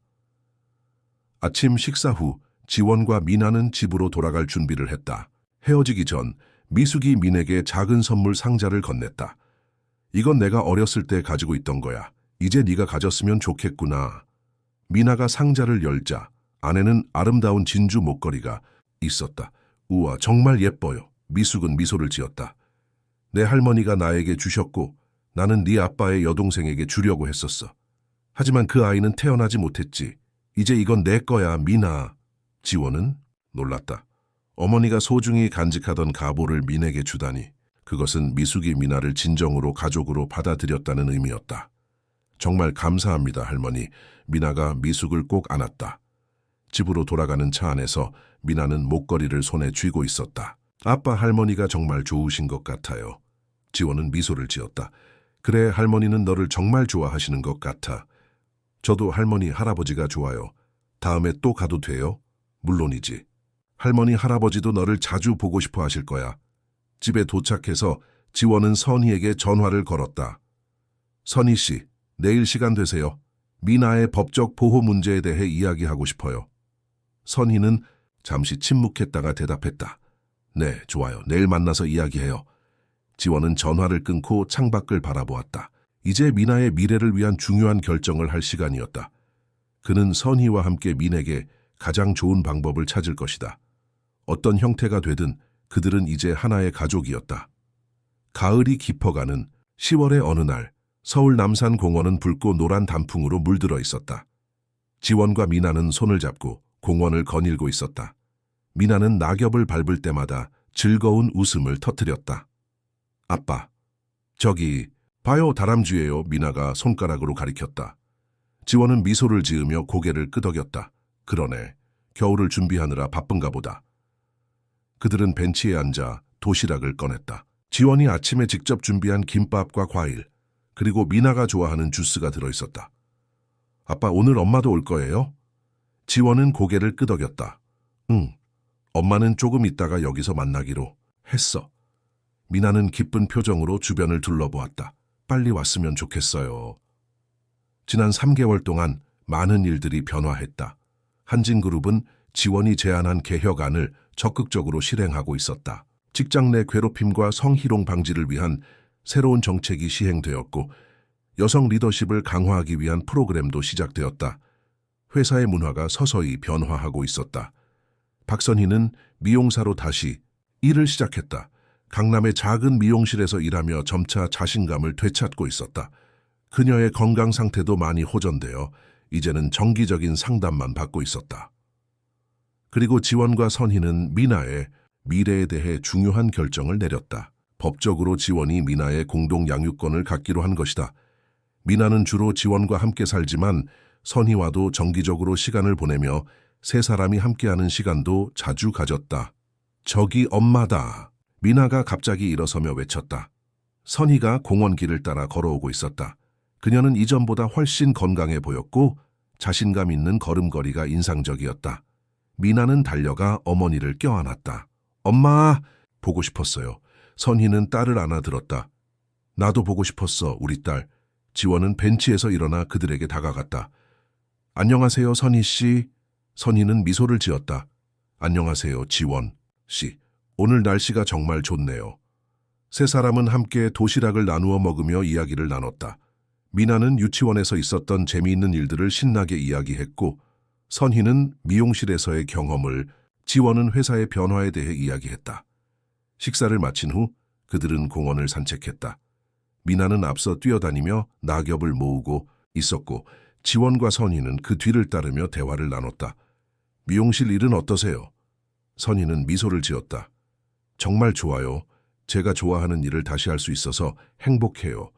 아침 식사 후 지원과 미나는 집으로 돌아갈 준비를 했다. 헤어지기 전 미숙이 민에게 작은 선물 상자를 건넸다. 이건 내가 어렸을 때 가지고 있던 거야. 이제 네가 가졌으면 좋겠구나. 미나가 상자를 열자 안에는 아름다운 진주 목걸이가 있었다. 우와, 정말 예뻐요. 미숙은 미소를 지었다. 내 할머니가 나에게 주셨고 나는 네 아빠의 여동생에게 주려고 했었어. 하지만 그 아이는 태어나지 못했지. 이제 이건 내 거야, 미나. 지원은 놀랐다. 어머니가 소중히 간직하던 가보를 민에게 주다니. 그것은 미숙이 미나를 진정으로 가족으로 받아들였다는 의미였다. 정말 감사합니다, 할머니. 미나가 미숙을 꼭 안았다. 집으로 돌아가는 차 안에서 미나는 목걸이를 손에 쥐고 있었다. 아빠, 할머니가 정말 좋으신 것 같아요. 지원은 미소를 지었다. 그래, 할머니는 너를 정말 좋아하시는 것 같아. 저도 할머니, 할아버지가 좋아요. 다음에 또 가도 돼요? 물론이지. 할머니, 할아버지도 너를 자주 보고 싶어 하실 거야. 집에 도착해서 지원은 선희에게 전화를 걸었다. 선희 씨, 내일 시간 되세요? 미나의 법적 보호 문제에 대해 이야기하고 싶어요. 선희는 잠시 침묵했다가 대답했다. 네, 좋아요. 내일 만나서 이야기해요. 지원은 전화를 끊고 창밖을 바라보았다. 이제 미나의 미래를 위한 중요한 결정을 할 시간이었다. 그는 선희와 함께 민에게 가장 좋은 방법을 찾을 것이다. 어떤 형태가 되든 그들은 이제 하나의 가족이었다. 가을이 깊어가는 10월의 어느 날, 서울 남산 공원은 붉고 노란 단풍으로 물들어 있었다. 지원과 미나는 손을 잡고 공원을 거닐고 있었다. 미나는 낙엽을 밟을 때마다 즐거운 웃음을 터뜨렸다. 아빠, 저기 봐요, 다람쥐예요. 미나가 손가락으로 가리켰다. 지원은 미소를 지으며 고개를 끄덕였다. 그러네. 겨울을 준비하느라 바쁜가 보다. 그들은 벤치에 앉아 도시락을 꺼냈다. 지원이 아침에 직접 준비한 김밥과 과일, 그리고 미나가 좋아하는 주스가 들어있었다. 아빠, 오늘 엄마도 올 거예요? 지원은 고개를 끄덕였다. 응, 엄마는 조금 있다가 여기서 만나기로 했어. 미나는 기쁜 표정으로 주변을 둘러보았다. 빨리 왔으면 좋겠어요. 지난 3개월 동안 많은 일들이 변화했다. 한진그룹은 지원이 제안한 개혁안을 적극적으로 실행하고 있었다. 직장 내 괴롭힘과 성희롱 방지를 위한 새로운 정책이 시행되었고 여성 리더십을 강화하기 위한 프로그램도 시작되었다. 회사의 문화가 서서히 변화하고 있었다. 박선희는 미용사로 다시 일을 시작했다. 강남의 작은 미용실에서 일하며 점차 자신감을 되찾고 있었다. 그녀의 건강 상태도 많이 호전되어 이제는 정기적인 상담만 받고 있었다. 그리고 지원과 선희는 미나의 미래에 대해 중요한 결정을 내렸다. 법적으로 지원이 미나의 공동 양육권을 갖기로 한 것이다. 미나는 주로 지원과 함께 살지만 선희와도 정기적으로 시간을 보내며 세 사람이 함께하는 시간도 자주 가졌다. 저기 엄마다. 미나가 갑자기 일어서며 외쳤다. 선희가 공원 길을 따라 걸어오고 있었다. 그녀는 이전보다 훨씬 건강해 보였고 자신감 있는 걸음걸이가 인상적이었다. 미나는 달려가 어머니를 껴안았다. 엄마, 보고 싶었어요. 선희는 딸을 안아들었다. 나도 보고 싶었어, 우리 딸. 지원은 벤치에서 일어나 그들에게 다가갔다. 안녕하세요, 선희 씨. 선희는 미소를 지었다. 안녕하세요, 지원 씨. 오늘 날씨가 정말 좋네요. 세 사람은 함께 도시락을 나누어 먹으며 이야기를 나눴다. 미나는 유치원에서 있었던 재미있는 일들을 신나게 이야기했고 선희는 미용실에서의 경험을, 지원은 회사의 변화에 대해 이야기했다. 식사를 마친 후 그들은 공원을 산책했다. 미나는 앞서 뛰어다니며 낙엽을 모으고 있었고 지원과 선희는 그 뒤를 따르며 대화를 나눴다. 미용실 일은 어떠세요? 선희는 미소를 지었다. 정말 좋아요. 제가 좋아하는 일을 다시 할 수 있어서 행복해요.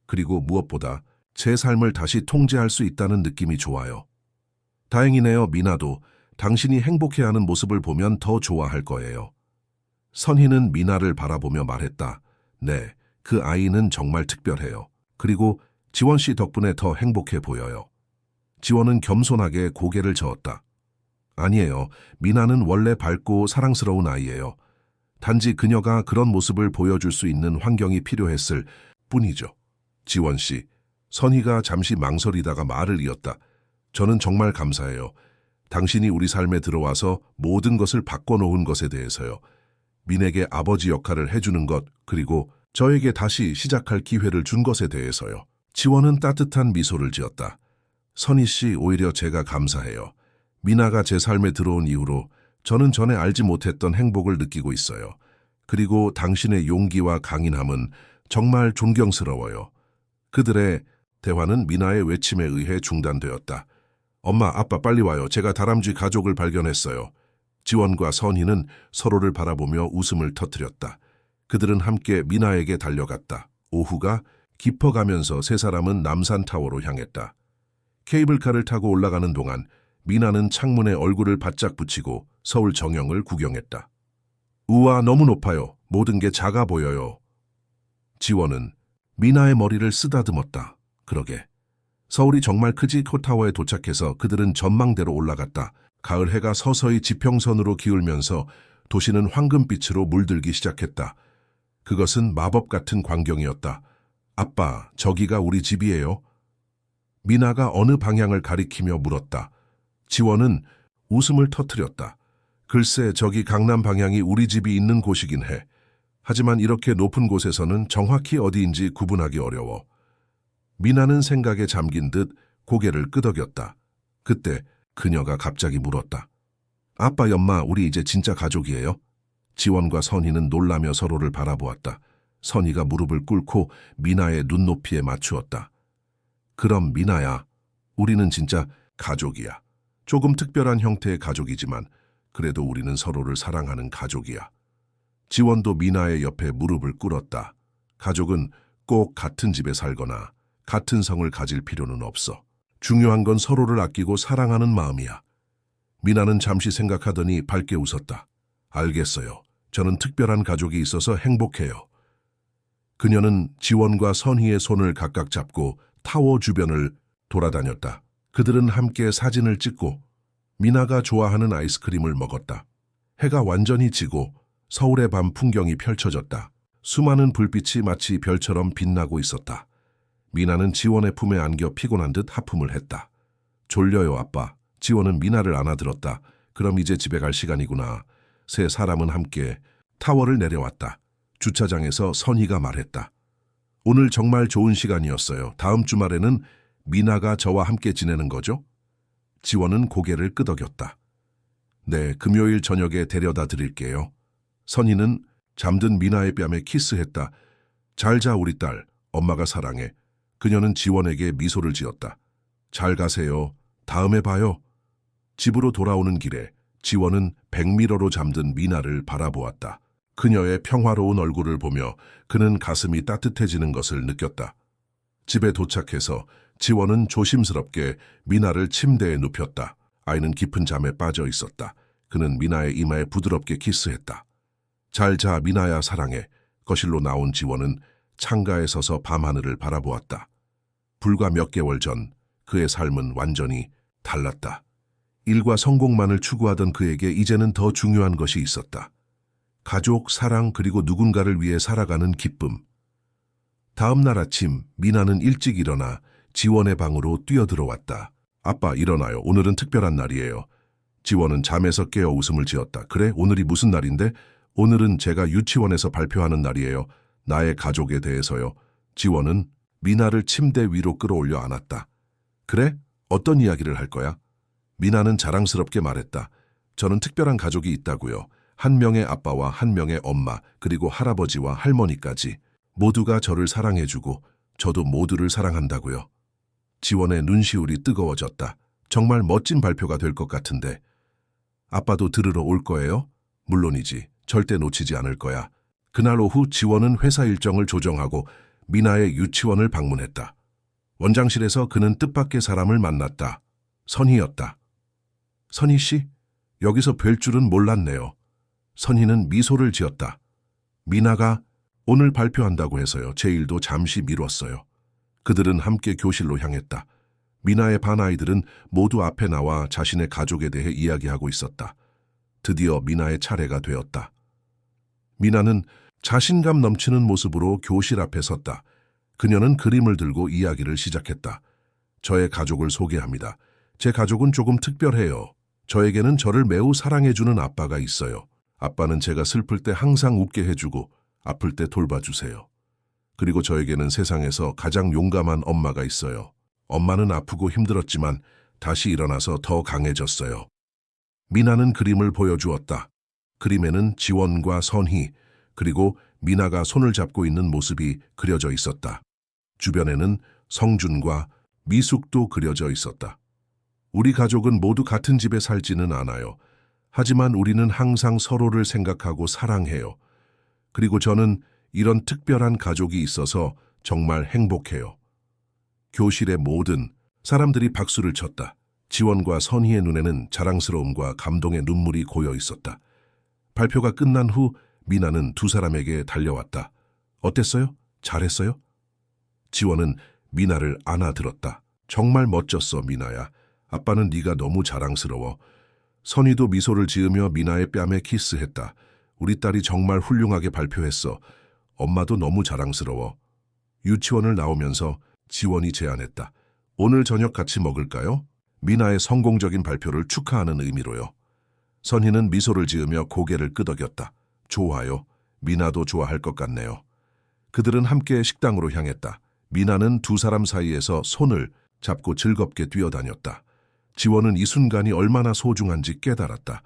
그리고 무엇보다 제 삶을 다시 통제할 수 있다는 느낌이 좋아요. 다행이네요, 미나도. 당신이 행복해하는 모습을 보면 더 좋아할 거예요. 선희는 미나를 바라보며 말했다. 네, 그 아이는 정말 특별해요. 그리고 지원 씨 덕분에 더 행복해 보여요. 지원은 겸손하게 고개를 저었다. 아니에요. 미나는 원래 밝고 사랑스러운 아이예요. 단지 그녀가 그런 모습을 보여줄 수 있는 환경이 필요했을 뿐이죠. 지원 씨, 선희가 잠시 망설이다가 말을 이었다. 저는 정말 감사해요. 당신이 우리 삶에 들어와서 모든 것을 바꿔놓은 것에 대해서요. 민에게 아버지 역할을 해주는 것, 그리고 저에게 다시 시작할 기회를 준 것에 대해서요. 지원은 따뜻한 미소를 지었다. 선희 씨, 오히려 제가 감사해요. 미나가 제 삶에 들어온 이후로 저는 전에 알지 못했던 행복을 느끼고 있어요. 그리고 당신의 용기와 강인함은 정말 존경스러워요. 그들의 대화는 미나의 외침에 의해 중단되었다. 엄마, 아빠 빨리 와요. 제가 다람쥐 가족을 발견했어요. 지원과 선희는 서로를 바라보며 웃음을 터뜨렸다. 그들은 함께 미나에게 달려갔다. 오후가 깊어가면서 세 사람은 남산타워로 향했다. 케이블카를 타고 올라가는 동안 미나는 창문에 얼굴을 바짝 붙이고 서울 정형을 구경했다. 우와, 너무 높아요. 모든 게 작아 보여요. 지원은 미나의 머리를 쓰다듬었다. 그러게. 서울이 정말 크지? 타워에 도착해서 그들은 전망대로 올라갔다. 가을 해가 서서히 지평선으로 기울면서 도시는 황금빛으로 물들기 시작했다. 그것은 마법 같은 광경이었다. 아빠, 저기가 우리 집이에요? 미나가 어느 방향을 가리키며 물었다. 지원은 웃음을 터뜨렸다. 글쎄, 저기 강남 방향이 우리 집이 있는 곳이긴 해. 하지만 이렇게 높은 곳에서는 정확히 어디인지 구분하기 어려워. 미나는 생각에 잠긴 듯 고개를 끄덕였다. 그때 그녀가 갑자기 물었다. 아빠, 엄마, 우리 이제 진짜 가족이에요? 지원과 선희는 놀라며 서로를 바라보았다. 선희가 무릎을 꿇고 미나의 눈높이에 맞추었다. 그럼 미나야, 우리는 진짜 가족이야. 조금 특별한 형태의 가족이지만 그래도 우리는 서로를 사랑하는 가족이야. 지원도 미나의 옆에 무릎을 꿇었다. 가족은 꼭 같은 집에 살거나 같은 성을 가질 필요는 없어. 중요한 건 서로를 아끼고 사랑하는 마음이야. 미나는 잠시 생각하더니 밝게 웃었다. 알겠어요. 저는 특별한 가족이 있어서 행복해요. 그녀는 지원과 선희의 손을 각각 잡고 타워 주변을 돌아다녔다. 그들은 함께 사진을 찍고 미나가 좋아하는 아이스크림을 먹었다. 해가 완전히 지고 서울의 밤 풍경이 펼쳐졌다. 수많은 불빛이 마치 별처럼 빛나고 있었다. 미나는 지원의 품에 안겨 피곤한 듯 하품을 했다. 졸려요, 아빠. 지원은 미나를 안아들었다. 그럼 이제 집에 갈 시간이구나. 세 사람은 함께 타워를 내려왔다. 주차장에서 선희가 말했다. 오늘 정말 좋은 시간이었어요. 다음 주말에는 미나가 저와 함께 지내는 거죠? 지원은 고개를 끄덕였다. 네, 금요일 저녁에 데려다 드릴게요. 선희는 잠든 미나의 뺨에 키스했다. 잘 자, 우리 딸. 엄마가 사랑해. 그녀는 지원에게 미소를 지었다. 잘 가세요. 다음에 봐요. 집으로 돌아오는 길에 지원은 백미러로 잠든 미나를 바라보았다. 그녀의 평화로운 얼굴을 보며 그는 가슴이 따뜻해지는 것을 느꼈다. 집에 도착해서 지원은 조심스럽게 미나를 침대에 눕혔다. 아이는 깊은 잠에 빠져 있었다. 그는 미나의 이마에 부드럽게 키스했다. 잘 자, 미나야, 사랑해. 거실로 나온 지원은 창가에 서서 밤하늘을 바라보았다. 불과 몇 개월 전 그의 삶은 완전히 달랐다. 일과 성공만을 추구하던 그에게 이제는 더 중요한 것이 있었다. 가족, 사랑, 그리고 누군가를 위해 살아가는 기쁨. 다음 날 아침 미나는 일찍 일어나 지원의 방으로 뛰어들어왔다. 아빠, 일어나요. 오늘은 특별한 날이에요. 지원은 잠에서 깨어 웃음을 지었다. 그래? 오늘이 무슨 날인데? 오늘은 제가 유치원에서 발표하는 날이에요. 나의 가족에 대해서요. 지원은 미나를 침대 위로 끌어올려 안았다. 그래? 어떤 이야기를 할 거야? 미나는 자랑스럽게 말했다. 저는 특별한 가족이 있다고요. 한 명의 아빠와 한 명의 엄마, 그리고 할아버지와 할머니까지 모두가 저를 사랑해주고 저도 모두를 사랑한다고요. 지원의 눈시울이 뜨거워졌다. 정말 멋진 발표가 될 것 같은데. 아빠도 들으러 올 거예요? 물론이지. 절대 놓치지 않을 거야. 그날 오후 지원은 회사 일정을 조정하고 미나의 유치원을 방문했다. 원장실에서 그는 뜻밖의 사람을 만났다. 선희였다. 선희 씨, 여기서 뵐 줄은 몰랐네요. 선희는 미소를 지었다. 미나가 오늘 발표한다고 해서요. 제 일도 잠시 미뤘어요. 그들은 함께 교실로 향했다. 미나의 반 아이들은 모두 앞에 나와 자신의 가족에 대해 이야기하고 있었다. 드디어 미나의 차례가 되었다. 미나는 자신감 넘치는 모습으로 교실 앞에 섰다. 그녀는 그림을 들고 이야기를 시작했다. 저의 가족을 소개합니다. 제 가족은 조금 특별해요. 저에게는 저를 매우 사랑해주는 아빠가 있어요. 아빠는 제가 슬플 때 항상 웃게 해주고 아플 때 돌봐주세요. 그리고 저에게는 세상에서 가장 용감한 엄마가 있어요. 엄마는 아프고 힘들었지만 다시 일어나서 더 강해졌어요. 미나는 그림을 보여주었다. 그림에는 지원과 선희, 그리고 미나가 손을 잡고 있는 모습이 그려져 있었다. 주변에는 성준과 미숙도 그려져 있었다. 우리 가족은 모두 같은 집에 살지는 않아요. 하지만 우리는 항상 서로를 생각하고 사랑해요. 그리고 저는 이런 특별한 가족이 있어서 정말 행복해요. 교실의 모든 사람들이 박수를 쳤다. 지원과 선희의 눈에는 자랑스러움과 감동의 눈물이 고여 있었다. 발표가 끝난 후 미나는 두 사람에게 달려왔다. 어땠어요? 잘했어요? 지원은 미나를 안아들었다. 정말 멋졌어, 미나야. 아빠는 네가 너무 자랑스러워. 선희도 미소를 지으며 미나의 뺨에 키스했다. 우리 딸이 정말 훌륭하게 발표했어. 엄마도 너무 자랑스러워. 유치원을 나오면서 지원이 제안했다. 오늘 저녁 같이 먹을까요? 미나의 성공적인 발표를 축하하는 의미로요. 선희는 미소를 지으며 고개를 끄덕였다. 좋아요. 미나도 좋아할 것 같네요. 그들은 함께 식당으로 향했다. 미나는 두 사람 사이에서 손을 잡고 즐겁게 뛰어다녔다. 지원은 이 순간이 얼마나 소중한지 깨달았다.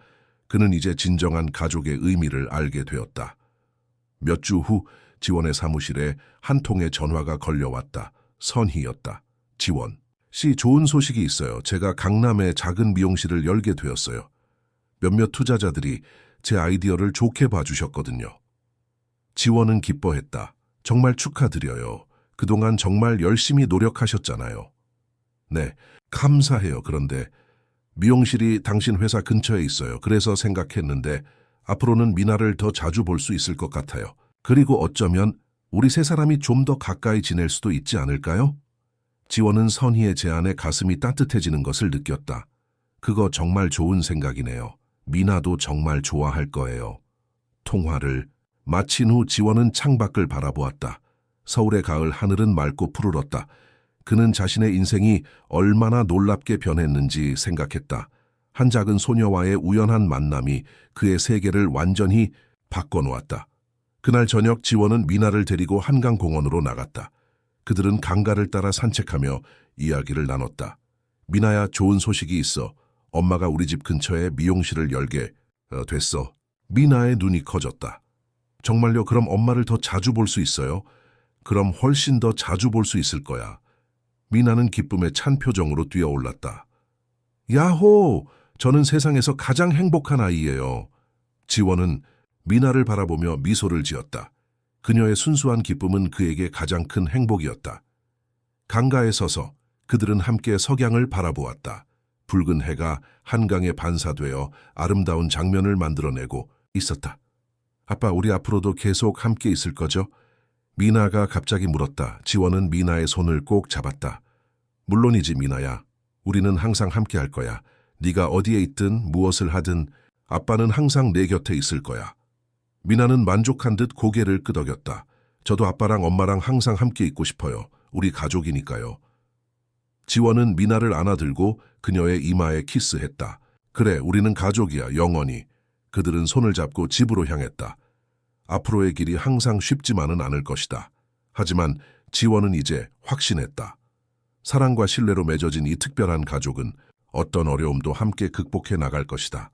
그는 이제 진정한 가족의 의미를 알게 되었다. 몇 주 후 지원의 사무실에 한 통의 전화가 걸려왔다. 선희였다. 지원 씨, 좋은 소식이 있어요. 제가 강남에 작은 미용실을 열게 되었어요. 몇몇 투자자들이 제 아이디어를 좋게 봐주셨거든요. 지원은 기뻐했다. 정말 축하드려요. 그동안 정말 열심히 노력하셨잖아요. 네, 감사해요. 그런데 미용실이 당신 회사 근처에 있어요. 그래서 생각했는데 앞으로는 미나를 더 자주 볼 수 있을 것 같아요. 그리고 어쩌면 우리 세 사람이 좀 더 가까이 지낼 수도 있지 않을까요? 지원은 선희의 제안에 가슴이 따뜻해지는 것을 느꼈다. 그거 정말 좋은 생각이네요. 미나도 정말 좋아할 거예요. 통화를 마친 후 지원은 창밖을 바라보았다. 서울의 가을 하늘은 맑고 푸르렀다. 그는 자신의 인생이 얼마나 놀랍게 변했는지 생각했다. 한 작은 소녀와의 우연한 만남이 그의 세계를 완전히 바꿔놓았다. 그날 저녁 지원은 미나를 데리고 한강공원으로 나갔다. 그들은 강가를 따라 산책하며 이야기를 나눴다. 미나야, 좋은 소식이 있어. 엄마가 우리 집 근처에 미용실을 열게 됐어. 미나의 눈이 커졌다. 정말요? 그럼 엄마를 더 자주 볼 수 있어요? 그럼 훨씬 더 자주 볼 수 있을 거야. 미나는 기쁨에 찬 표정으로 뛰어올랐다. 야호! 저는 세상에서 가장 행복한 아이예요. 지원은 미나를 바라보며 미소를 지었다. 그녀의 순수한 기쁨은 그에게 가장 큰 행복이었다. 강가에 서서 그들은 함께 석양을 바라보았다. 붉은 해가 한강에 반사되어 아름다운 장면을 만들어내고 있었다. 아빠, 우리 앞으로도 계속 함께 있을 거죠? 미나가 갑자기 물었다. 지원은 미나의 손을 꼭 잡았다. 물론이지, 미나야. 우리는 항상 함께 할 거야. 네가 어디에 있든 무엇을 하든 아빠는 항상 내 곁에 있을 거야. 미나는 만족한 듯 고개를 끄덕였다. 저도 아빠랑 엄마랑 항상 함께 있고 싶어요. 우리 가족이니까요. 지원은 미나를 안아들고 그녀의 이마에 키스했다. 그래, 우리는 가족이야, 영원히. 그들은 손을 잡고 집으로 향했다. 앞으로의 길이 항상 쉽지만은 않을 것이다. 하지만 지원은 이제 확신했다. 사랑과 신뢰로 맺어진 이 특별한 가족은 어떤 어려움도 함께 극복해 나갈 것이다.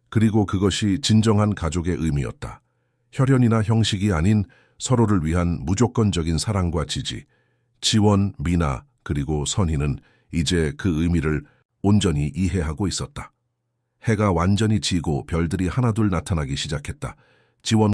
그리고 그것이 진정한 가족의 의미였다. 혈연이나 형식이 아닌 서로를 위한 무조건적인 사랑과 지지. 지원, 미나, 그리고 선희는 이제 그 의미를 온전히 이해하고 있었다. 해가 완전히 지고 별들이 하나둘 나타나기 시작했다. 지원